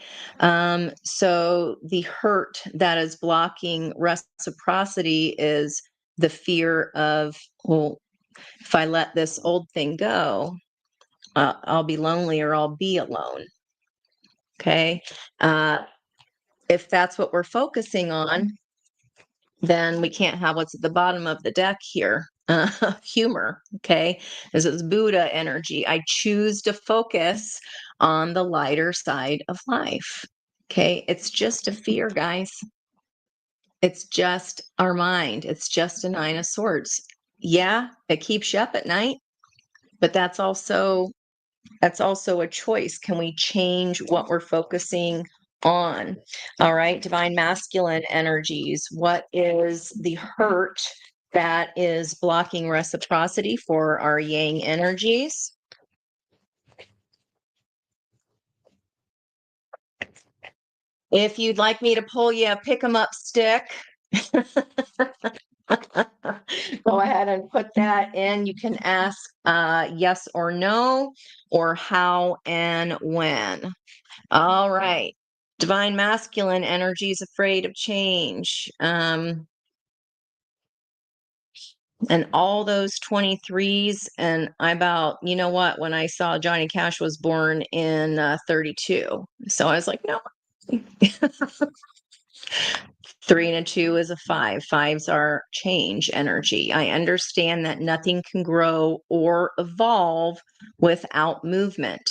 So the hurt that is blocking reciprocity is the fear of, well, if I let this old thing go, I'll be lonely or I'll be alone. Okay. Uh, if that's what we're focusing on, then we can't have what's at the bottom of the deck here. Humor. Okay. This is Buddha energy. I choose to focus on the lighter side of life. Okay. It's just a fear, guys. It's just our mind. It's just a nine of swords. Yeah, it keeps you up at night, but that's also a choice. Can we change what we're focusing on? All right, divine masculine energies. What is the hurt that is blocking reciprocity for our yang energies? If you'd like me to pull you a pick 'em up stick, go ahead and put that in. You can ask yes or no, or how and when. All right. Divine masculine energy is afraid of change. And all those 23s. And I about, you know what, when I saw Johnny Cash was born in 32. So I was like, no. 3 and a 2 is a 5. Fives are change energy. I understand that nothing can grow or evolve without movement.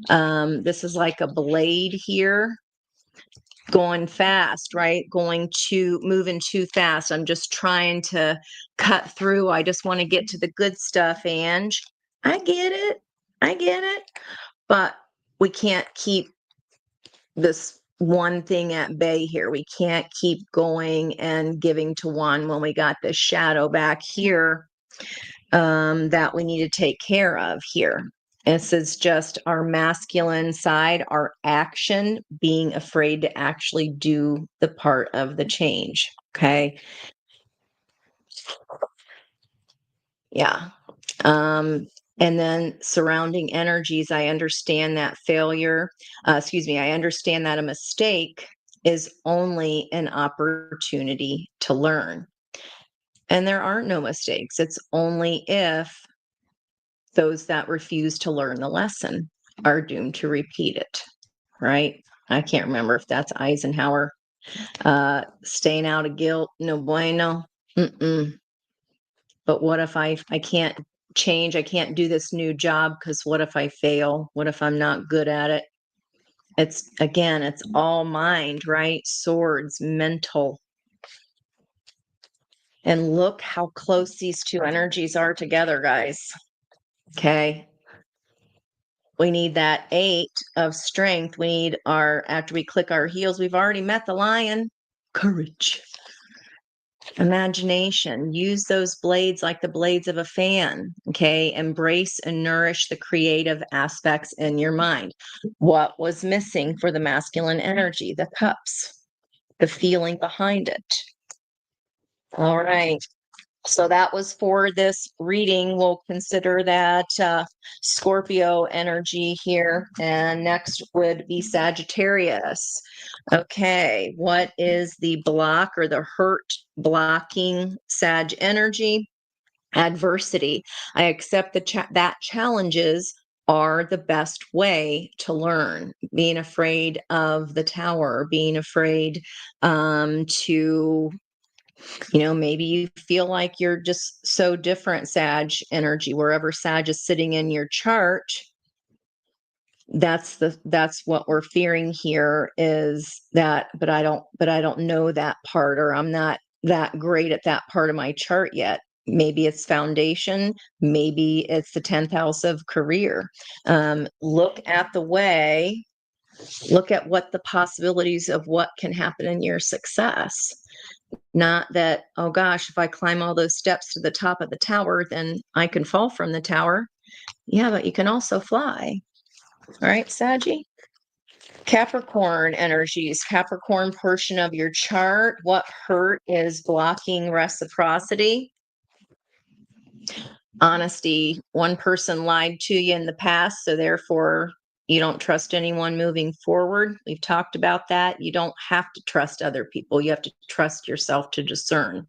This is like a blade here going fast, right? Moving too fast. I'm just trying to cut through. I just want to get to the good stuff, Ange. I get it. I get it. But we can't keep this one thing at bay here. We can't keep going and giving to one when we got this shadow back here that we need to take care of here. This is just our masculine side, our action, being afraid to actually do the part of the change. Okay. Yeah. And then surrounding energies, I understand that I understand that a mistake is only an opportunity to learn. And there aren't no mistakes. It's only if those that refuse to learn the lesson are doomed to repeat it, right? I can't remember if that's Eisenhower. Staying out of guilt, no bueno. Mm-mm. but what if I can't change? I can't do this new job because what if I fail? What if I'm not good at it? It's again, it's all mind, right? Swords, mental. And look how close these two energies are together, guys. Okay. We need that 8 of strength. We need after we click our heels, we've already met the lion. Courage. Imagination. Use those blades like the blades of a fan. Okay. Embrace and nourish the creative aspects in your mind. What was missing for the masculine energy? The cups, the feeling behind it. All right. So that was for this reading. We'll consider that Scorpio energy here. And next would be Sagittarius. Okay, what is the block or the hurt blocking Sag energy? Adversity. I accept that challenges are the best way to learn. Being afraid of the tower, being afraid to maybe you feel like you're just so different, Sag energy, wherever Sag is sitting in your chart. That's what we're fearing here is that, but I don't know that part, or I'm not that great at that part of my chart yet. Maybe it's foundation, maybe it's the 10th house of career. Look at what the possibilities of what can happen in your success. Not that, oh gosh, if I climb all those steps to the top of the tower, then I can fall from the tower. Yeah, but you can also fly. All right, Saggy. Capricorn energies, Capricorn portion of your chart. What hurt is blocking reciprocity? Honesty. One person lied to you in the past, so therefore you don't trust anyone moving forward. We've talked about that. You don't have to trust other people. You have to trust yourself to discern.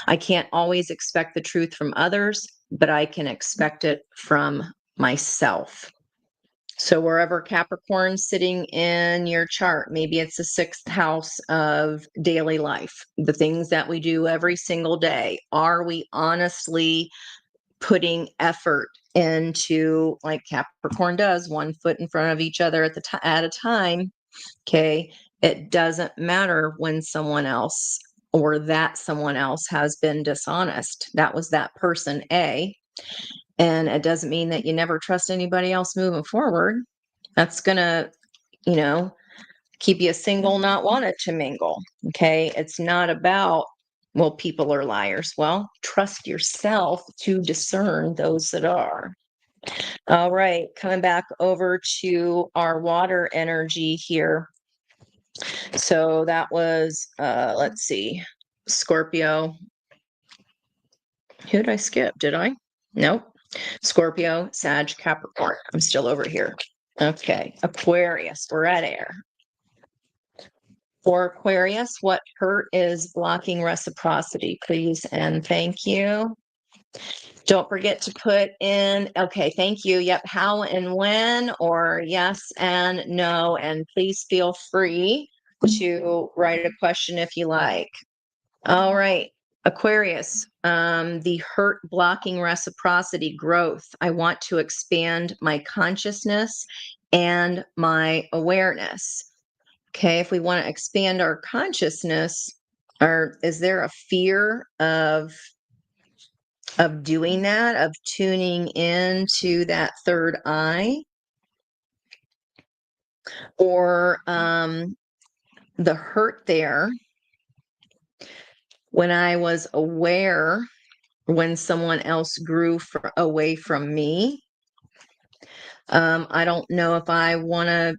I can't always expect the truth from others, but I can expect it from myself. So wherever Capricorn's sitting in your chart, maybe it's the 6th house of daily life, the things that we do every single day. Are we honestly putting effort into, like Capricorn does, one foot in front of each other at a time? Okay. It doesn't matter when someone else or that someone else has been dishonest. That was that person A. And it doesn't mean that you never trust anybody else moving forward. That's going to, keep you single, not wanted to mingle. Okay. It's not about, well, people are liars. Well, trust yourself to discern those that are. All right. Coming back over to our water energy here. So that was, let's see, Scorpio. Who did I skip? Did I? Nope. Scorpio, Sag, Capricorn. I'm still over here. Okay. Aquarius. We're at air. For Aquarius, what hurt is blocking reciprocity, please? And thank you. Don't forget to put in, okay, thank you. Yep. How and when, or yes and no. And please feel free to write a question if you like. All right. Aquarius, the hurt blocking reciprocity growth. I want to expand my consciousness and my awareness. Okay, if we want to expand our consciousness, is there a fear of doing that, of tuning into that third eye? Or the hurt there, when I was aware when someone else grew away from me, I don't know if I want to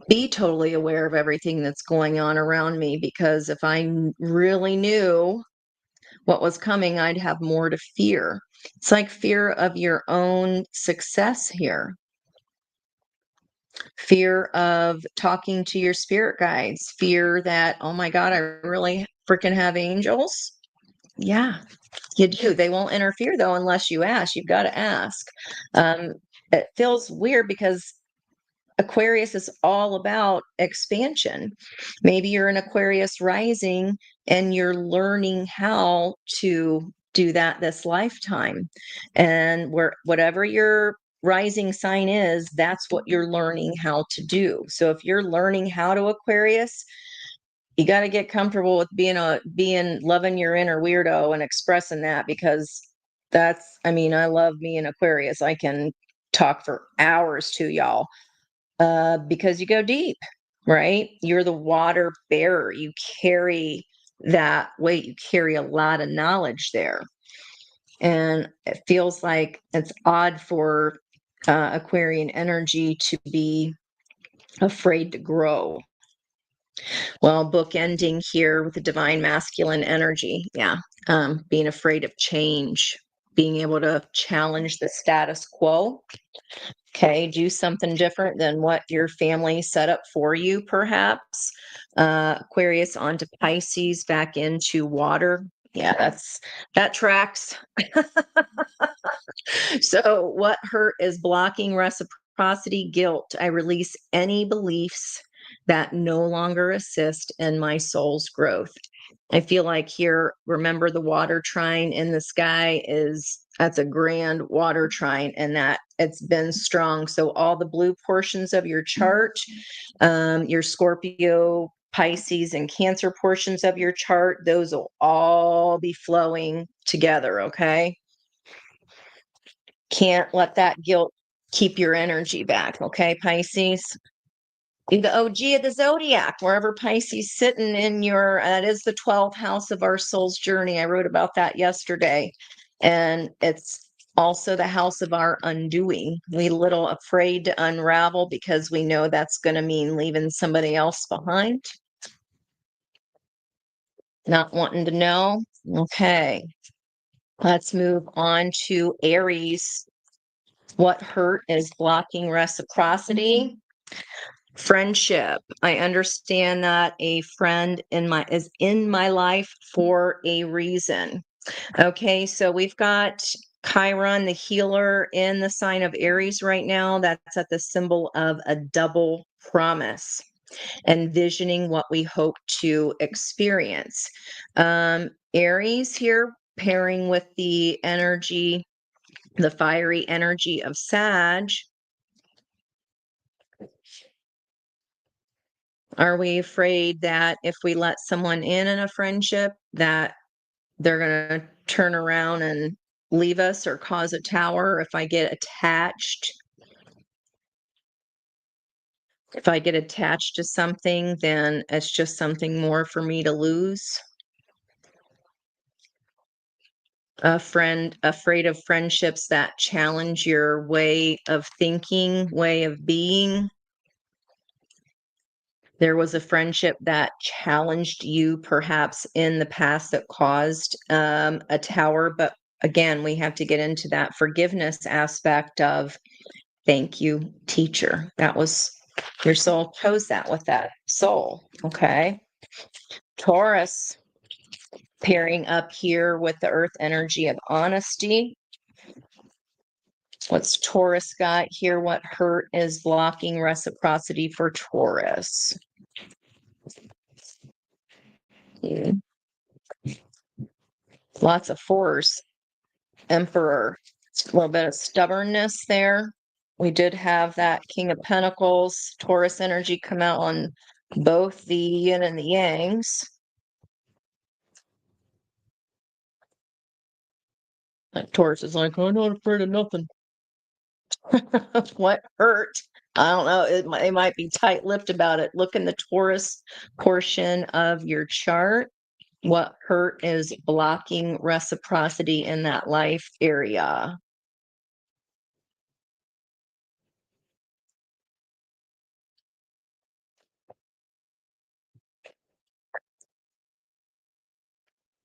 be totally aware of everything that's going on around me, because if I really knew what was coming, I'd have more to fear. It's like fear of your own success here. Fear of talking to your spirit guides. Fear that, oh my God, I really freaking have angels. Yeah, you do. They won't interfere though unless you ask. You've got to ask. It feels weird because Aquarius is all about expansion. Maybe you're an Aquarius rising and you're learning how to do that this lifetime. And whatever your rising sign is, that's what you're learning how to do. So if you're learning how to Aquarius, you got to get comfortable with being loving your inner weirdo and expressing that, because I mean, I love me in Aquarius. I can talk for hours to y'all, because you go deep, right? You're the water bearer. You carry that weight. You carry a lot of knowledge there. And it feels like it's odd for Aquarian energy to be afraid to grow. Well, book ending here with the divine masculine energy. Yeah. Being afraid of change, being able to challenge the status quo. Okay. Do something different than what your family set up for you, perhaps. Aquarius onto Pisces, back into water. Yeah, that tracks. So, what hurt is blocking reciprocity, guilt? I release any beliefs that no longer assist in my soul's growth. I feel like here, remember the water trine in the sky that's a grand water trine, and that it's been strong. So, all the blue portions of your chart, your Scorpio, Pisces, and Cancer portions of your chart, those will all be flowing together. Okay. Can't let that guilt keep your energy back. Okay, Pisces? You're the OG of the zodiac, wherever Pisces sitting in that is the 12th house of our soul's journey. I wrote about that yesterday. And it's also the house of our undoing. We a little afraid to unravel because we know that's going to mean leaving somebody else behind. Not wanting to know. Okay. Let's move on to Aries. What hurt is blocking reciprocity? Friendship. I understand that a friend is in my life for a reason. Okay, so we've got Chiron, the healer, in the sign of Aries right now. That's at the symbol of a double promise, envisioning what we hope to experience. Aries here pairing with the fiery energy of Sag. Are we afraid that if we let someone in a friendship that they're going to turn around and leave us or cause a tower? If I get attached to something, then it's just something more for me to lose. A friend afraid of friendships that challenge your way of thinking, way of being. There was a friendship that challenged you perhaps in the past that caused a tower. But again, we have to get into that forgiveness aspect of thank you, teacher. That was your soul chose that with that soul. Okay. Taurus pairing up here with the earth energy of honesty. What's Taurus got here? What hurt is blocking reciprocity for Taurus? Lots of force. Emperor. A little bit of stubbornness there. We did have that King of Pentacles, Taurus energy come out on both the yin and the yangs. Like Taurus is like, I'm not afraid of nothing. What hurt? I don't know. They might be tight-lipped about it. Look in the Taurus portion of your chart. What hurt is blocking reciprocity in that life area?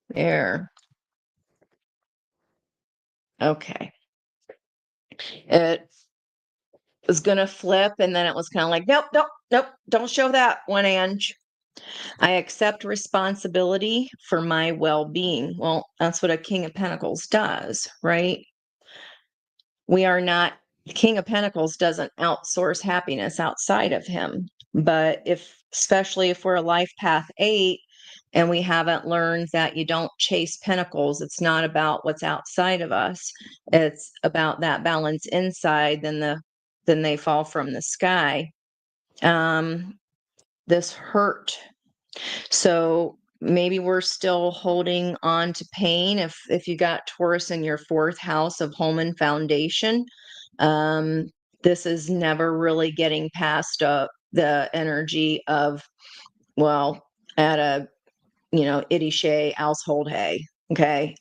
There. Okay. It was going to flip, and then it was kind of like, nope, nope, nope, don't show that one, Ange. I accept responsibility for my well-being. Well, that's what a King of Pentacles does, right? We are not, the King of Pentacles doesn't outsource happiness outside of him. But especially if we're a life path 8, and we haven't learned that you don't chase pentacles. It's not about what's outside of us. It's about that balance inside, then they fall from the sky. This hurt. So maybe we're still holding on to pain. If you got Taurus in your fourth house of home and foundation, this is never really getting past the energy of, well, at a itty shay household hay. Okay.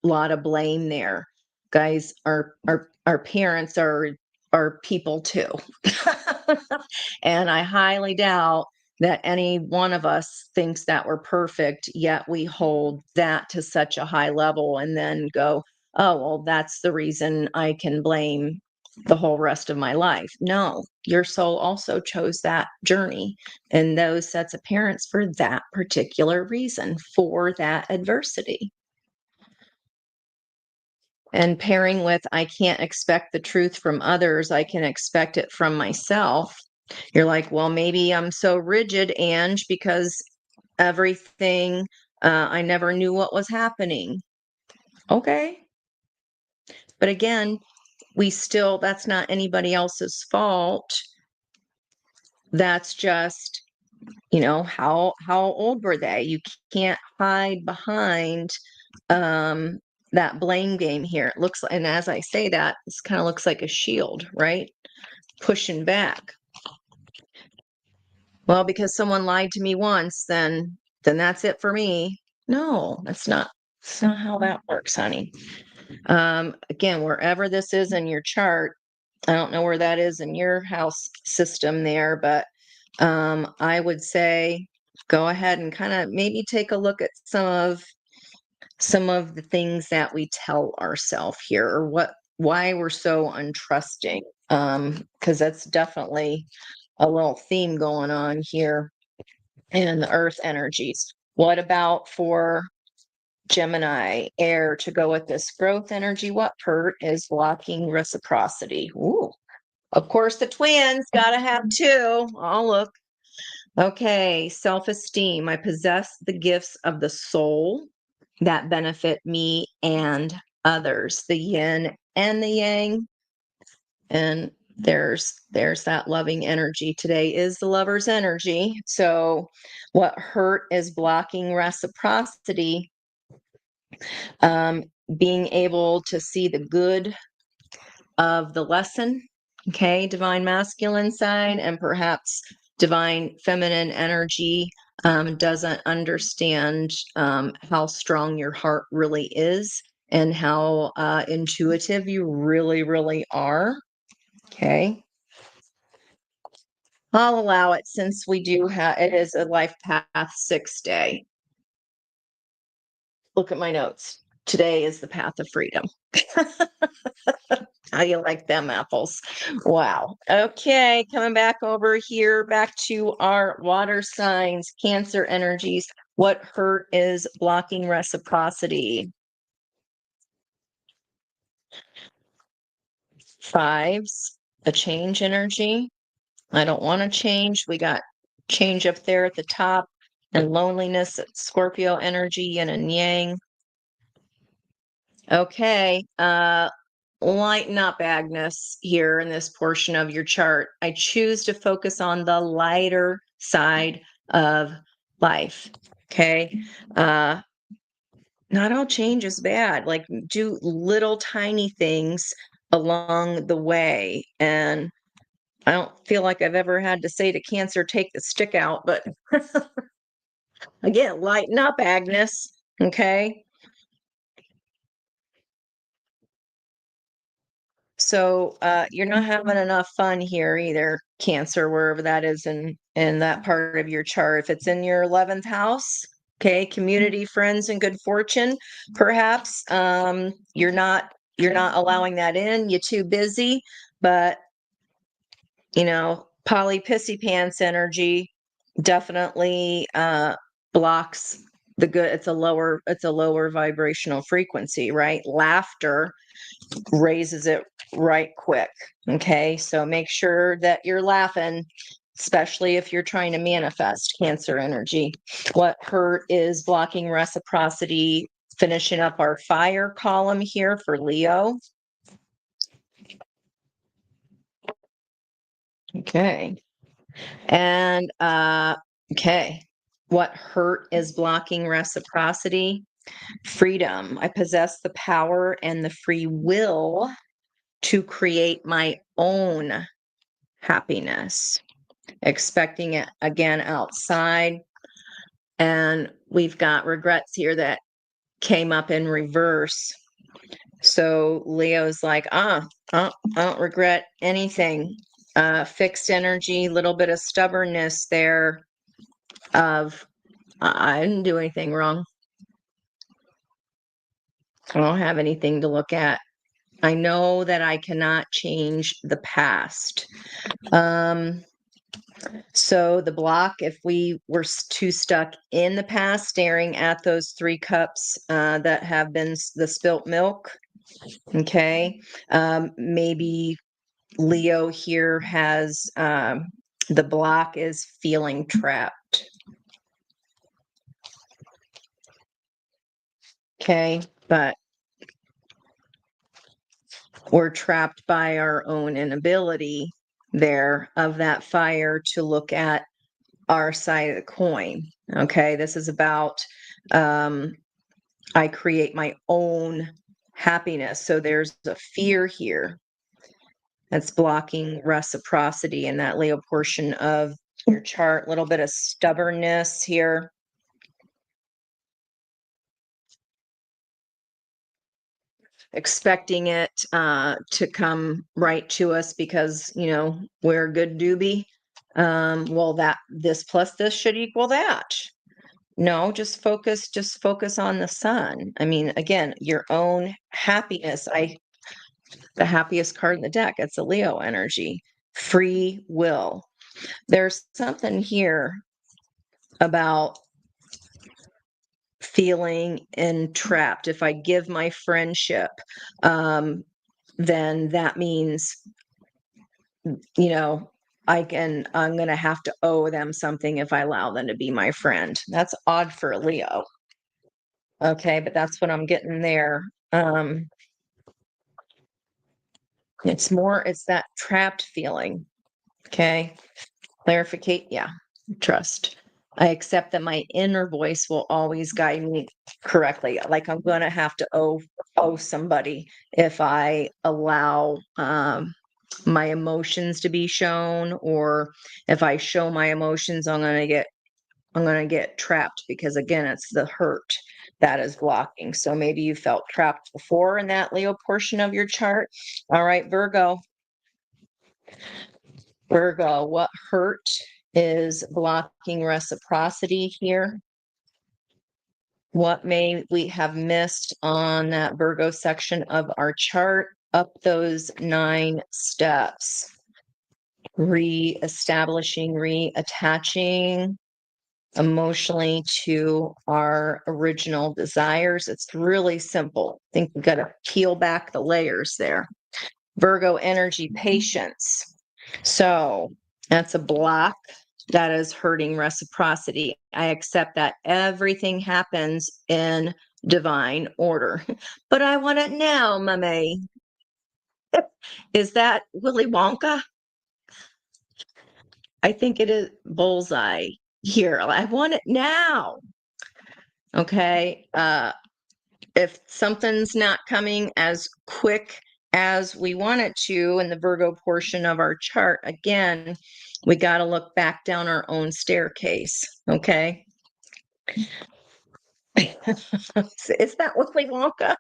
Lot of blame there. Guys, our parents are people too. And I highly doubt that any one of us thinks that we're perfect, yet we hold that to such a high level and then go, oh, well, that's the reason I can blame the whole rest of my life. No, your soul also chose that journey and those sets of parents for that particular reason, for that adversity. And pairing with, I can't expect the truth from others, I can expect it from myself. You're like, well, maybe I'm so rigid, Ange, because everything, I never knew what was happening. Okay. But again, that's not anybody else's fault. That's just, how old were they? You can't hide behind that blame game here. It looks like, and as I say that, this kind of looks like a shield, right? Pushing back. Well, because someone lied to me once, then that's it for me. No, that's not how that works, honey. Again, wherever this is in your chart, I don't know where that is in your house system there, but I would say go ahead and kind of maybe take a look at some of the things that we tell ourselves here, or why we're so untrusting. Because that's definitely a little theme going on here in the earth energies. What about for Gemini, air, to go with this growth energy? What hurt is blocking reciprocity? Ooh, of course, the twins got to have two. Oh, look. Okay, self-esteem. I possess the gifts of the soul that benefit me and others, the yin and the yang. And there's that loving energy. Today is the lover's energy. So what hurt is blocking reciprocity, um, being able to see the good of the lesson. Okay, divine masculine side, and perhaps divine feminine energy doesn't understand how strong your heart really is and how intuitive you really, really are. Okay. I'll allow it, since we do have, it is a life path 6 day. Look at my notes. Today is the path of freedom. How you like them apples? Wow. Okay, coming back over here, back to our water signs, Cancer energies. What hurt is blocking reciprocity? Fives, a change energy. I don't want to change. We got change up there at the top, and loneliness, Scorpio energy, yin and yang. Okay, lighten up, Agnes, here in this portion of your chart. I choose to focus on the lighter side of life. Okay. Not all change is bad. Like, do little tiny things along the way. And I don't feel like I've ever had to say to Cancer, take the stick out, but again, lighten up, Agnes. Okay. So you're not having enough fun here either, Cancer, wherever that is in that part of your chart. If it's in your 11th house, okay, community, friends, and good fortune, perhaps you're not allowing that in. You're too busy, but poly pissy pants energy definitely blocks the good. It's a lower vibrational frequency, right? Laughter raises it right quick. Okay, so make sure that you're laughing especially if you're trying to manifest Cancer energy. What hurt is blocking reciprocity? Finishing up our fire column here for Leo. Okay. And okay. What hurt is blocking reciprocity? Freedom. I possess the power and the free will to create my own happiness. Expecting it again outside. And we've got regrets here that came up in reverse. So Leo's like, I don't regret anything. Fixed energy, little bit of stubbornness there of I didn't do anything wrong. I don't have anything to look at. I know that I cannot change the past. So the block, if we were too stuck in the past, staring at those 3 cups that have been the spilt milk, okay, maybe Leo here has the block is feeling trapped. Okay, but we're trapped by our own inability there of that fire to look at our side of the coin. Okay, this is about I create my own happiness. So there's a fear here that's blocking reciprocity in that Leo portion of your chart. A little bit of stubbornness here. Expecting it to come right to us because, you know, we're a good doobie. Well, that this plus this should equal that. No, just focus on the sun. I mean, again, your own happiness. The happiest card in the deck, it's a Leo energy. Free will. There's something here about feeling entrapped. If I give my friendship, then that means, you know, I'm going to have to owe them something if I allow them to be my friend. That's odd for a Leo. Okay, but that's what I'm getting there. It's that trapped feeling. Okay. Clarificate. Yeah. Trust. I accept that my inner voice will always guide me correctly. Like I'm going to have to owe somebody if I allow my emotions to be shown, or if I show my emotions, I'm going to get trapped because again, it's the hurt that is blocking. So maybe you felt trapped before in that Leo portion of your chart. All right, Virgo. Virgo, what hurt is blocking reciprocity here? What may we have missed on that Virgo section of our chart? Up those 9 steps. Re-establishing, reattaching emotionally to our original desires. It's really simple. I think we got to peel back the layers there. Virgo energy, patience. So that's a block that is hurting reciprocity. I accept that everything happens in divine order, but I want it now, Mame. Is that Willy Wonka? I think it is bullseye here. I want it now. Okay. If something's not coming as quick as we want it to in the Virgo portion of our chart, again, we got to look back down our own staircase. Okay. Is that Willy Wonka?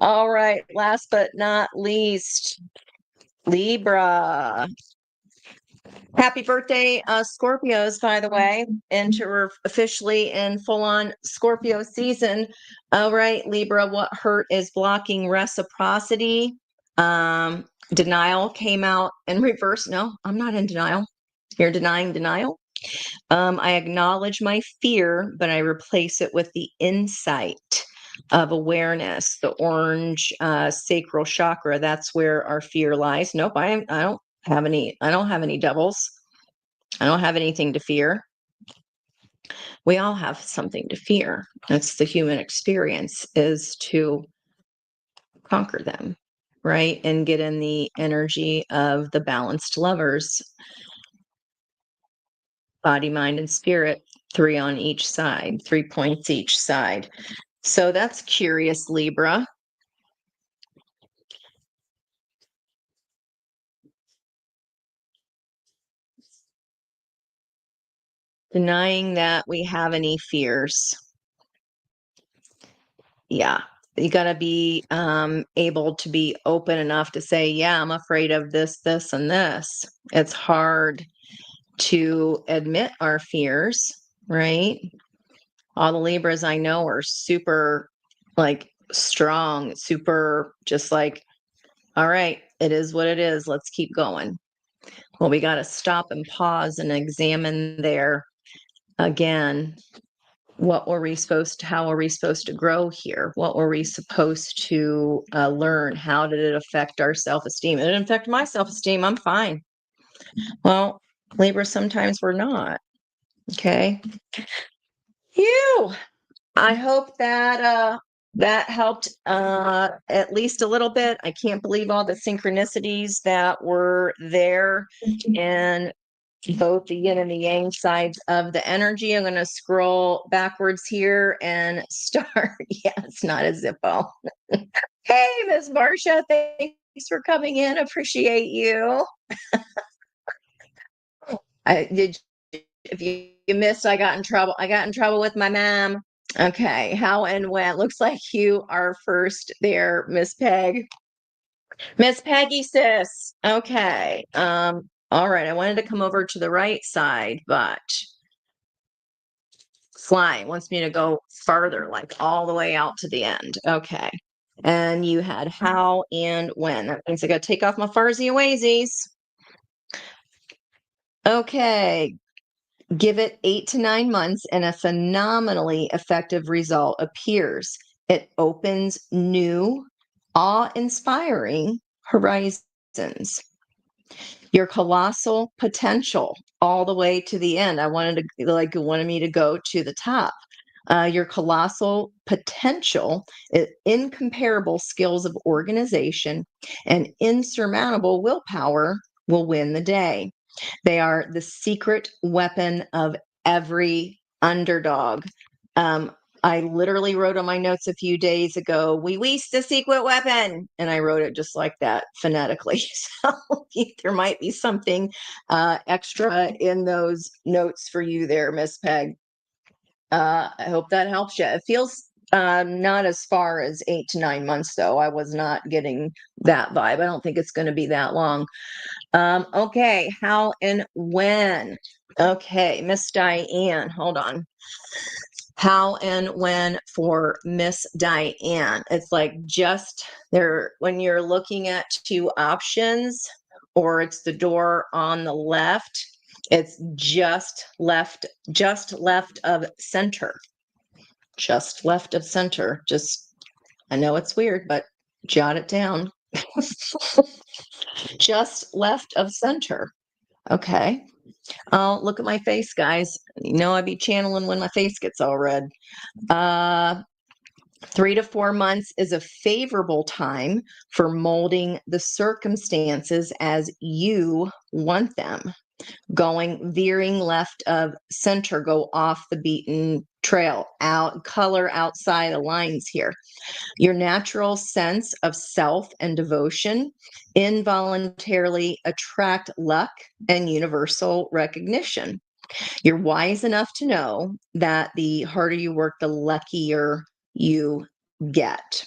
All right. Last but not least, Libra. Happy birthday, Scorpios, by the way. Enter officially in full on Scorpio season. All right, Libra, what hurt is blocking reciprocity? Denial came out in reverse. No, I'm not in denial. You're denying denial. I acknowledge my fear, but I replace it with the insight of awareness, the orange sacral chakra. That's where our fear lies. Nope, I don't have any doubles. I don't have anything to fear. We all have something to fear. That's the human experience, is to conquer them, right? And get in the energy of the balanced lovers, body, mind, and spirit, 3 on each side, 3 points each side. So that's curious, Libra. Denying that we have any fears. Yeah. You got to be able to be open enough to say, yeah, I'm afraid of this, this, and this. It's hard to admit our fears, right? All the Libras I know are super, like, strong, super, just like, all right, it is what it is. Let's keep going. Well, we got to stop and pause and examine there again. What were we supposed to, how are we supposed to grow here? What were we supposed to learn? How did it affect our self-esteem? It didn't affect my self-esteem. I'm fine. Well, Libra, sometimes we're not. Okay. You. I hope that that helped at least a little bit. I can't believe all the synchronicities that were there and both the yin and the yang sides of the energy. I'm going to scroll backwards here and start. Yeah, it's not a Zippo. Hey, Miss Marcia, thanks for coming in. Appreciate you. I did. If you missed, I got in trouble. I got in trouble with my mom. Okay, how and when? Looks like you are first there, Miss Peg. Miss Peggy, sis. Okay. All right. I wanted to come over to the right side, but flying wants me to go farther, like all the way out to the end. Okay. And you had how and when. That means I got to take off my farsy oasies. Okay. Give it 8 to 9 months, and a phenomenally effective result appears. It opens new, awe inspiring horizons. Your colossal potential all the way to the end. I wanted to, like, wanted me to go to the top. Your colossal potential, incomparable skills of organization, and insurmountable willpower will win the day. They are the secret weapon of every underdog. Um, I literally wrote on my notes a few days ago, we waste the secret weapon. And I wrote it just like that phonetically. So there might be something extra in those notes for you there, Miss Peg. I hope that helps you. It feels not as far as 8 to 9 months, though. I was not getting that vibe. I don't think it's going to be that long. Okay, how and when? Okay, Miss Diane, hold on. How and when for Miss Diane? It's like just there when you're looking at 2 options, or it's the door on the left, it's just left of center. Just left of center. Just, I know it's weird, but jot it down. Just left of center. Okay. Oh, look at my face, guys. You know, I be channeling when my face gets all red. 3 to 4 months is a favorable time for molding the circumstances as you want them. Veering left of center, go off the beaten trail, out, color outside the lines here. Your natural sense of self and devotion involuntarily attract luck and universal recognition. You're wise enough to know that the harder you work, the luckier you get.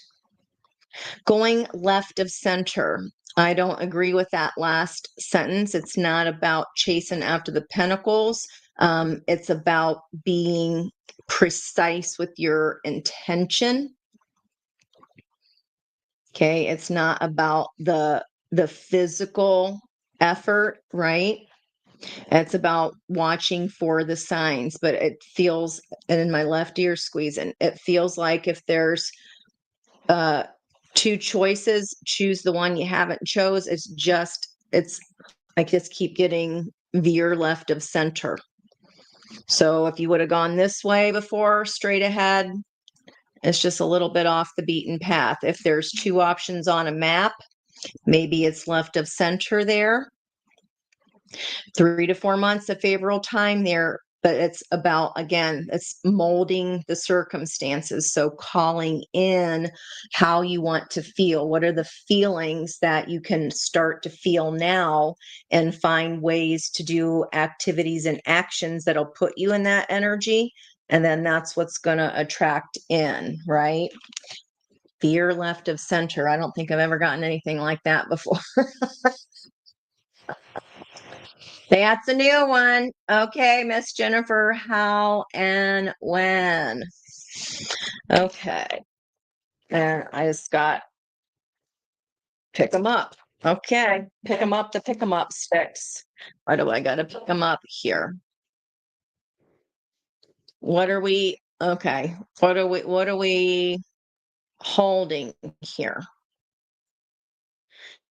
Going left of center. I don't agree with that last sentence. It's not about chasing after the pentacles. It's about being precise with your intention. Okay, it's not about the physical effort, right? It's about watching for the signs, but it feels, and in my left ear squeezing, it feels like if there's 2 choices, choose the one you haven't chose. It's I just keep getting veer left of center. So if you would have gone this way before, straight ahead, it's just a little bit off the beaten path. If there's two options on a map, maybe it's left of center there. 3 to 4 months of favorable time there, but it's about, again, it's molding the circumstances. So calling in how you want to feel. What are the feelings that you can start to feel now, and find ways to do activities and actions that'll put you in that energy. And then that's what's going to attract in, right? Veer left of center. I don't think I've ever gotten anything like that before. That's a new one. Okay, Miss Jennifer, how and when? Okay. And I just got pick them up. Okay, pick them up, the pick them up sticks. Why do I got to pick them up here? What are we, okay, what are we holding here?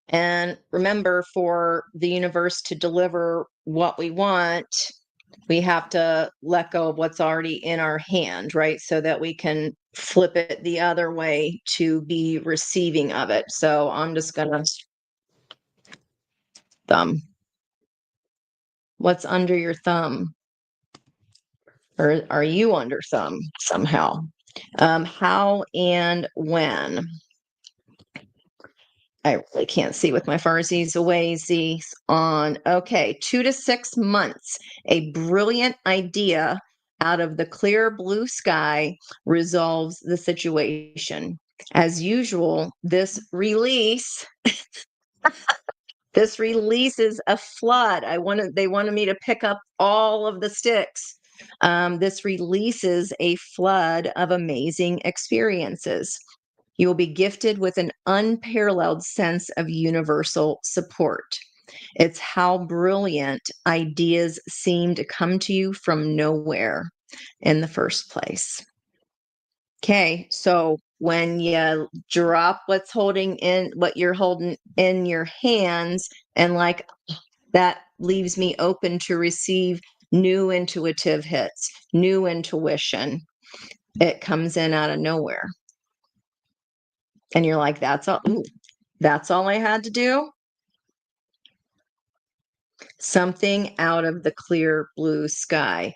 And remember, for the universe to deliver what we want, we have to let go of what's already in our hand, right? So that we can flip it the other way to be receiving of it. So I'm just going to thumb. What's under your thumb? Or are you under thumb somehow? How and when? I really can't see with my farsies awaysies on. Okay, 2 to 6 months. A brilliant idea out of the clear blue sky resolves the situation. As usual, this releases a flood. They wanted me to pick up all of the sticks. This releases a flood of amazing experiences. You will be gifted with an unparalleled sense of universal support. It's how brilliant ideas seem to come to you from nowhere in the first place. Okay, so when you drop what you're holding in your hands, and like that leaves me open to receive new intuitive hits, new intuition. It comes in out of nowhere. And you're like, that's all I had to do. Something out of the clear blue sky.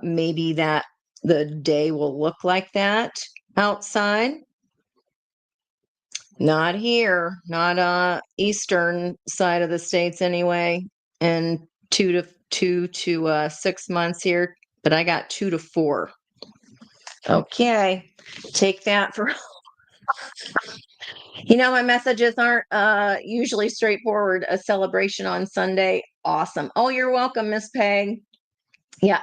Maybe that the day will look like that outside. Not here, not eastern side of the states anyway. And 2 to 6 months here, but I got 2 to 4. Okay, take that for. My messages aren't usually straightforward. A celebration on Sunday. Awesome. Oh, you're welcome, Miss Peg. Yeah,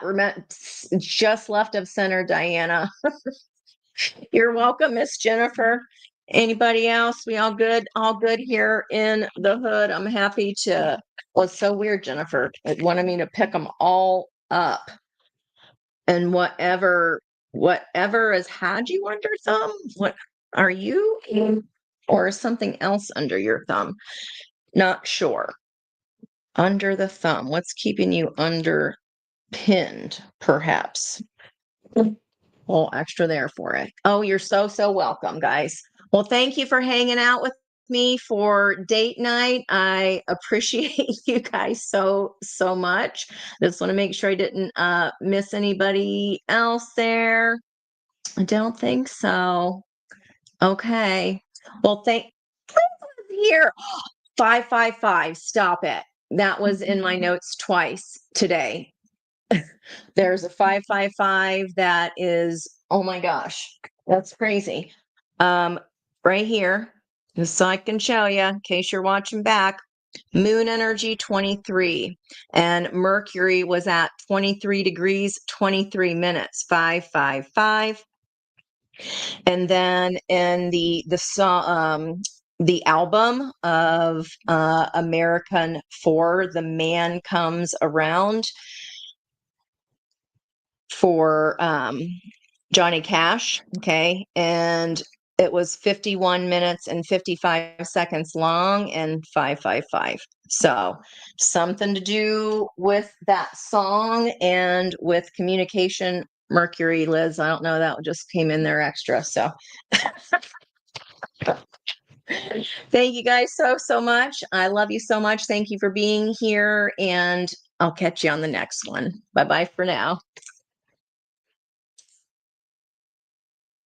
just left of center, Diana. You're welcome, Miss Jennifer. Anybody else? We all good? All good here in the hood. I'm happy to. Well, it's so weird, Jennifer. It wanted me to pick them all up. And whatever has had you under thumb, what are you? Or something else under your thumb? Not sure. Under the thumb. What's keeping you underpinned, perhaps? Well, extra there for it. Oh, you're so welcome, guys. Well, thank you for hanging out with me for date night. I appreciate you guys so much. Just want to make sure I didn't miss anybody else there. I don't think so. Okay. Well, here. 555. Stop it. That was in my notes twice today. There's a 555 that is, oh my gosh, that's crazy. Right here, just so I can show you in case you're watching back. Moon energy 23, and Mercury was at 23 degrees 23 minutes. 555. And then in the album of American 4, the man comes around for Johnny Cash. Okay. And It was 51 minutes and 55 seconds long and 555. So, something to do with that song and with communication. Mercury, Liz, I don't know, that just came in there extra. So, thank you guys so much. I love you so much. Thank you for being here, and I'll catch you on the next one. Bye bye for now.